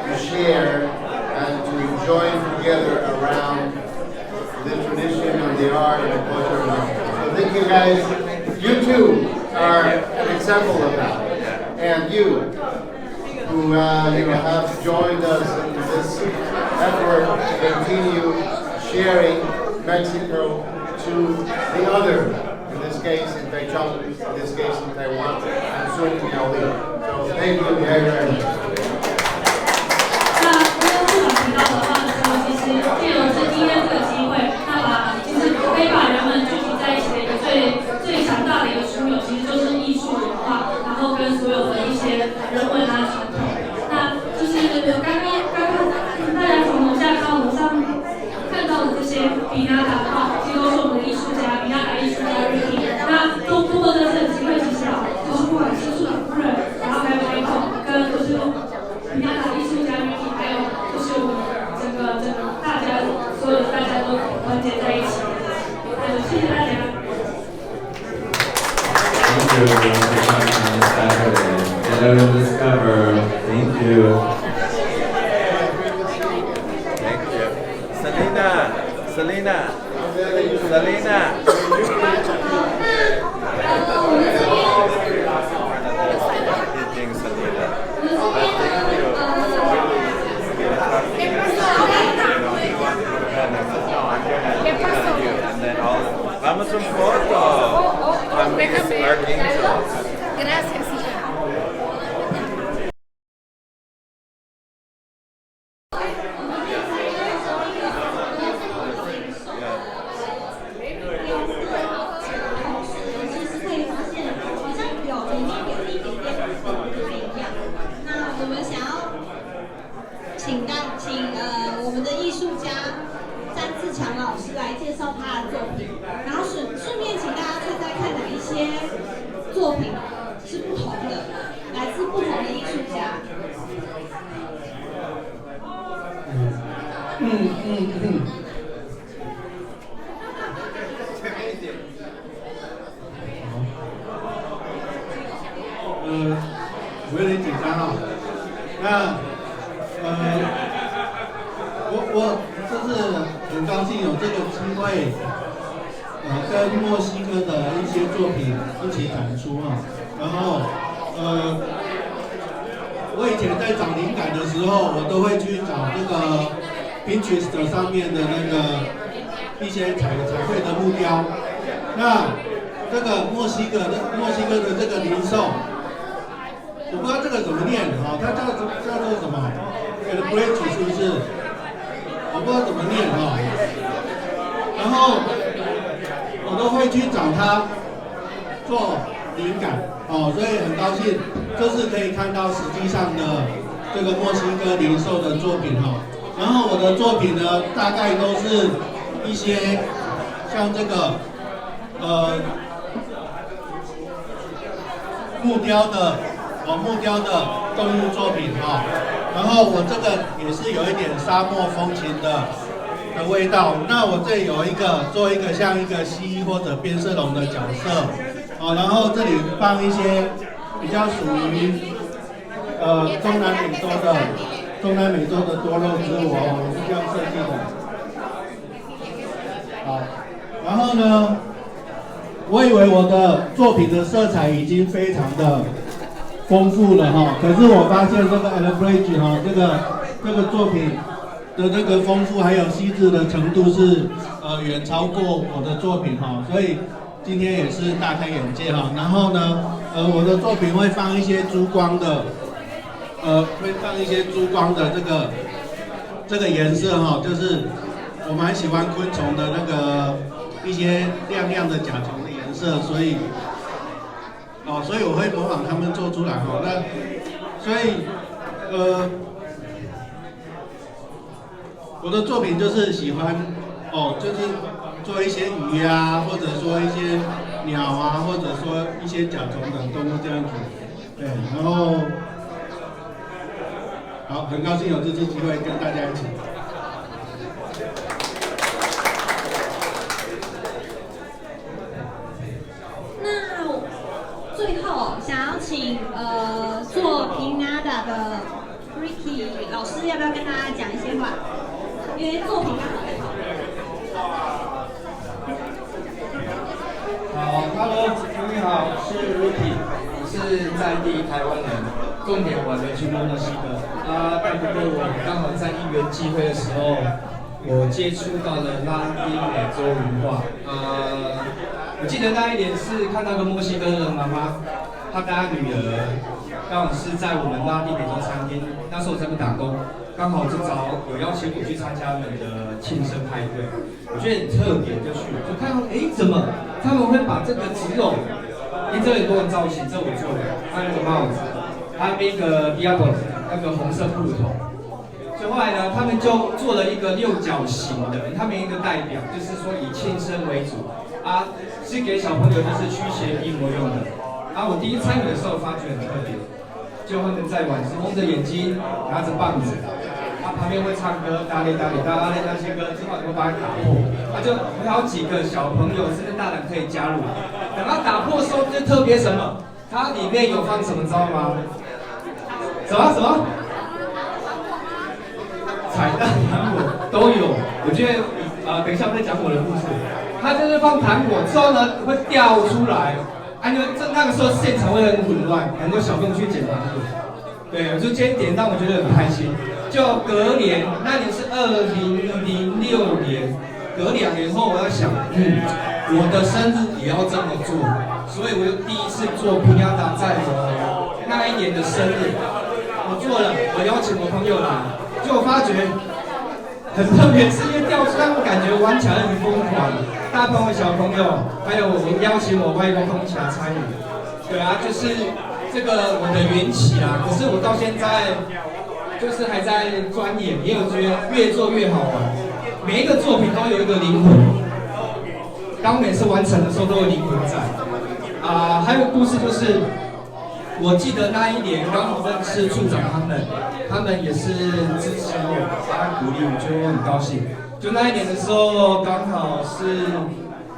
to share and to join together around the tradition and the art and the culture of Mexico. So thank you guys. You too are an example of that. And you, who have joined us in this effort to continue sharing Mexico to the other, in this case in Taichung, in this case in Taiwan, and soon in Yaoli. So thank you very, very much. 那刚刚部长提到的话的时候，其实借由今天这个机会，那就是可以把人们聚集在一起的一个最强大的一个枢纽，其实就是艺术文化，然后跟所有的一些人文啊传统。那就是刚刚大家从楼下到楼上看到的这些比纳达的话，其实都是我们的艺术家，比纳达艺术家 Ricky。那通过这次的机会，其实就是不管是处长夫人，然后还有 Michael， 跟就是比纳达艺术家 Ricky， 还有就是我们整个大家所有的大家都团结在一起。谢谢大家。Thank you, Saturday. Discover. Thank you. Thank you. Selena. Selena. Eating Selena. And then all. Vamos un foto. Gracias, hija.我有点紧张啊。那我这次很高兴有这个机会，跟墨西哥的一些作品一起展出啊。然后我以前在找灵感的时候，我都会去找这个 Pinterest 上面的那个一些彩绘的木雕。那这个墨西哥的这个零售。我不知道这个怎么念啊，它叫做什么 ？Bridge 是不是？我不知道怎么念啊。然后我都会去找它做灵感哦，所以很高兴，这次可以看到实际上的这个墨西哥零售的作品哈。然后我的作品呢，大概都是一些像这个木雕的动物作品哈，然后我这个也是有一点沙漠风情的味道。那我这里做一个像一个蜥蜴或者变色龙的角色，然后这里放一些比较属于中南美洲的多肉植物我是这样设计的。好，然后呢，我以为我的作品的色彩已经非常的丰富了哈，可是我发现这个 Bridge 哈，这个作品的这个丰富还有细致的程度是远超过我的作品哈，所以今天也是大开眼界哈。然后呢，我的作品会放一些珠光的，这个颜色哈，就是我蛮喜欢昆虫的那个一些亮亮的甲虫的颜色，所以我会模仿他们做出来哈。那所以我的作品就是喜欢就是做一些鱼啊，或者说一些鸟啊，或者说一些甲虫等动物这样子。对，然后好，很高兴有这次机会跟大家一起。那最后想要请做平拿达的 Ricky 老师，要不要跟大家讲一些话？因为作品刚好在旁边。好 ，Hello， 各位好，我是 Ricky， 我是在地台湾人，重点我没去过墨西哥但不过我刚好在因缘际会的时候，我接触到了拉丁美洲文化。我记得那一年是看到个墨西哥的妈妈，她跟她女儿刚好是在我们拉丁美洲餐厅，那时候我在那边打工。刚好就有邀请我去参加他们的庆生派对，我觉得很特别，就去就看到怎么他们会把这个植肉，这很多的造型，这我做的，还有那个帽子，还有那个 diablo 那个红色骷髅头。所以后来呢，他们就做了一个六角形的，他们一个代表就是说以庆生为主是给小朋友就是驱邪避魔用的。我第一参与的时候发觉很特别，就他们在玩是蒙着眼睛，拿着棒子。旁边会唱歌，哒哩哒哩哒哩那些歌，之后就把它打破，就有好几个小朋友甚至大人可以加入。等它打破的时候，就特别什么？它里面有放什么，知道吗？什么？彩蛋糖果都有。我觉得等一下我再讲我的故事。它就是放糖果之后呢，会掉出来。因为那个时候现场会很混乱，很多小朋友去捡糖果。对，我就今天点到，我觉得很开心。就隔年，那年是2006年，隔2年后，我要想，我的生日也要这么做，所以我就第一次做平安达，在我那一年的生日，我做了，我邀请我朋友来，就我发觉很特别，是因为掉出来，我感觉玩起来很疯狂，大朋友、小朋友，还有我邀请我外公一起来参与，对就是这个我的缘起可是我到现在。就是还在钻研，也有觉得越做越好玩。每一个作品都有一个灵魂，当每次完成的时候都有灵魂在。还有故事就是，我记得那一年刚好认识处长他们也是支持我，鼓励我，觉得我很高兴。就那一年的时候，刚好是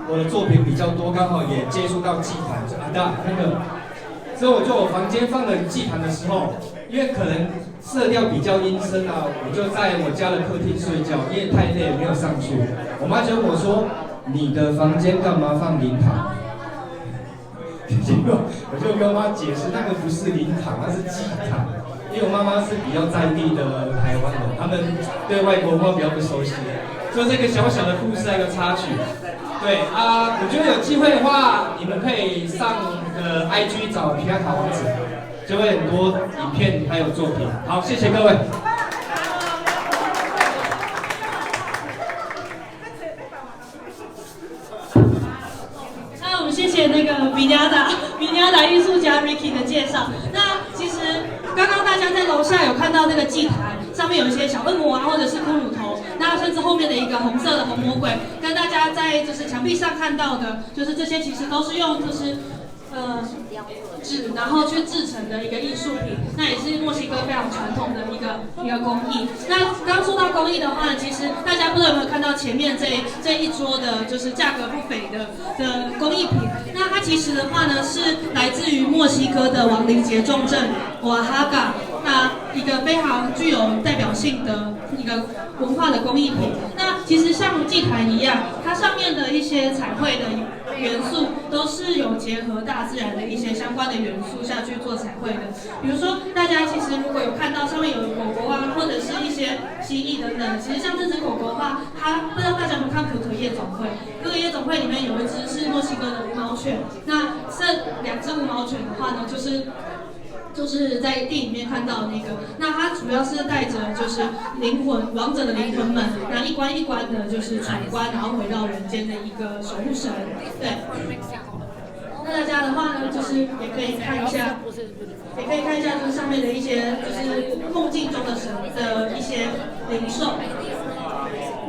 我的作品比较多，刚好也接触到祭坛，所以我房间放了祭坛的时候，因为可能色调比较阴森我就在我家的客厅睡觉，因为太累没有上去。我妈就问我说：“你的房间干嘛放灵堂？”结果我就跟我妈解释，那个不是灵堂，那是祭坛。因为我妈妈是比较在地的台湾人，他们对外国文化比较不熟悉，所以这个小小的故事一个插曲。对我觉得有机会的话，你们可以上IG 找皮亚卡王子，就会很多影片还有作品。好，谢谢各位。那我们谢谢那个比尼亚达艺术家 Ricky 的介绍。那其实刚刚大家在楼下有看到那个祭坛，上面有一些小恶魔或者是骷髅头，那甚至后面的一个红色的红魔鬼，跟大家在就是墙壁上看到的，就是这些其实都是用纸然后去制成的一个艺术品，那也是墨西哥非常传统的一个工艺。那刚说到工艺的话，其实大家不知道有没有看到前面这一桌的就是价格不菲的工艺品。那它其实的话呢是来自于墨西哥的亡灵节重镇瓦哈嘎，那一个非常具有代表性的一个文化的工艺品。那其实像祭坛一样，它上面的一些彩绘的元素都是有结合大自然的一些相关的元素下去做彩绘的。比如说，大家其实如果有看到上面有狗狗或者是一些蜥蜴等等，其实像这只狗狗的话，它不知道大家有没有看可可夜总会？可可夜总会里面有一只是墨西哥的无毛犬，那这2只无毛犬的话呢，就是在电影里面看到的那个，那它主要是带着就是灵魂王者的灵魂们，那一关一关的就是闯关，然后回到人间的一个守护神。对，那大家的话呢，就是也可以看一下，就是上面的一些就是梦境中的神的一些灵兽。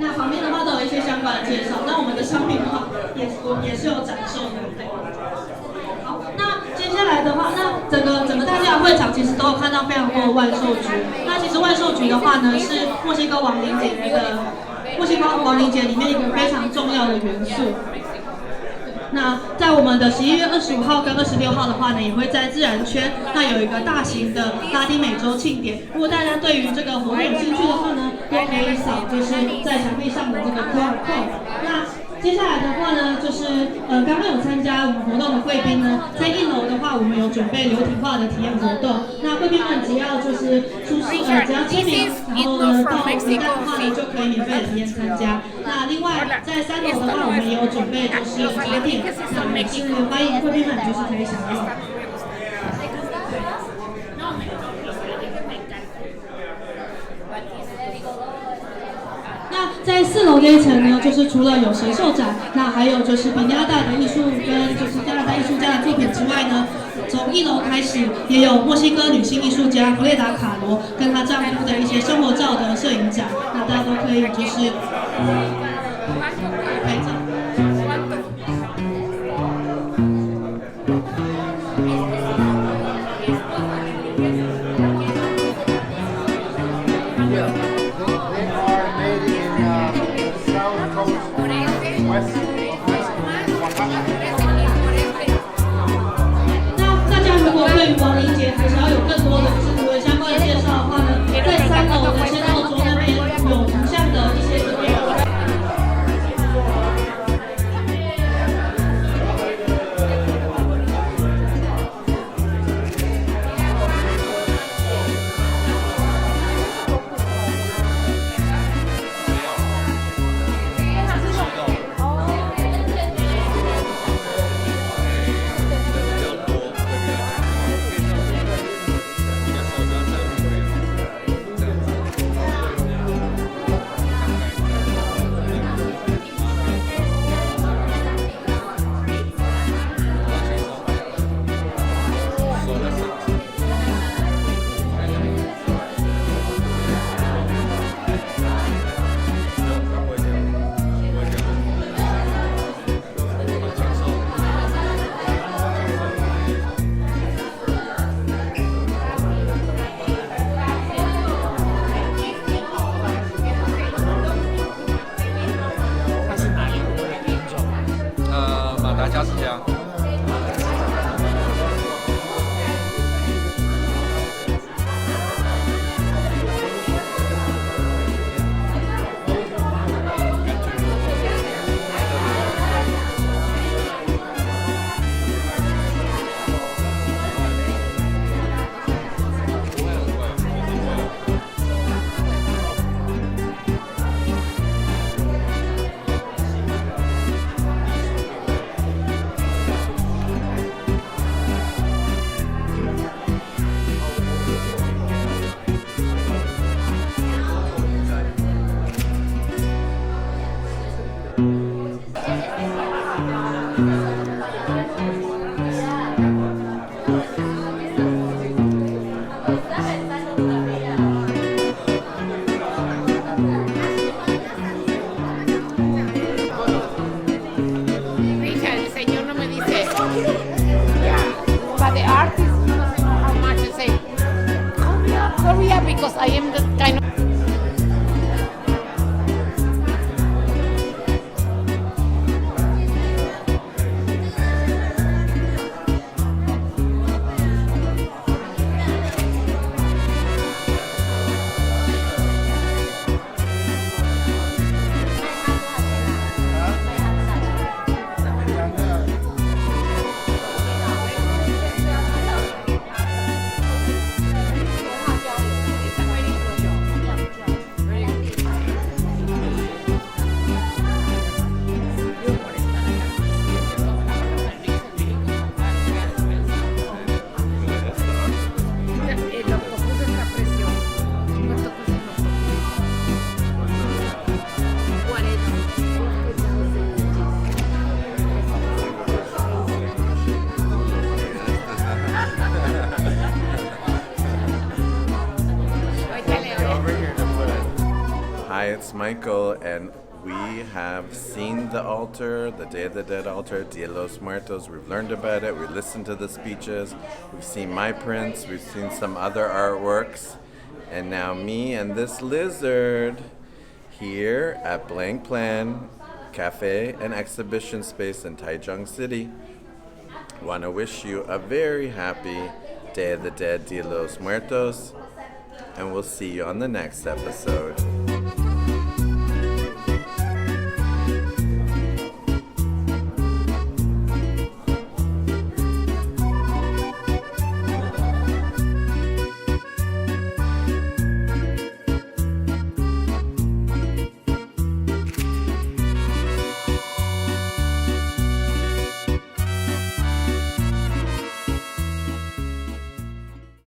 那旁边的话都有一些相关的介绍。那我们的商品的话也是有展售的，对。好，那接下来的话，那整个大家的话。会场其实都有看到非常多的万寿菊。那其实万寿菊的话呢，是墨西哥亡灵节里面一个非常重要的元素。那在我们的11月25号跟26号的话呢，也会在自然圈那有一个大型的拉丁美洲庆典。如果大家对于这个活动有兴趣的话呢，都可以扫就是在墙壁上的这个 QR code。那接下来的话呢，就是刚刚有参加我们活动的贵宾呢，在1楼的话，我们有准备流体画的体验活动。那贵宾们只要就是只要签名，然后呢到名单的话呢，就可以免费的体验参加。那另外在3楼的话，我们也有准备就是茶点，那也是欢迎贵宾们就是可以享用。那在4楼这一层呢，就是除了有神兽展，那还有就是比加大的艺术跟就是加拿大艺术家的作品之外呢，从1楼开始也有墨西哥女性艺术家弗雷达卡罗跟她丈夫的一些生活照的摄影展，那大家都可以就是拍照。那大家如果对于亡灵节还想要有更多的就是图文相关的介绍的话呢，在3楼的签到桌那边有图像的一些图片。Because I am the kind of Hi, it's Michael, and we have seen the altar, the Day of the Dead altar, Dia de los Muertos. We've learned about it. We listened to the speeches. We've seen my prints. We've seen some other artworks. And now me and this lizard here at Blank Plan Cafe and Exhibition Space in Taichung City want to wish you a very happy Day of the Dead, Dia de los Muertos. And we'll see you on the next episode.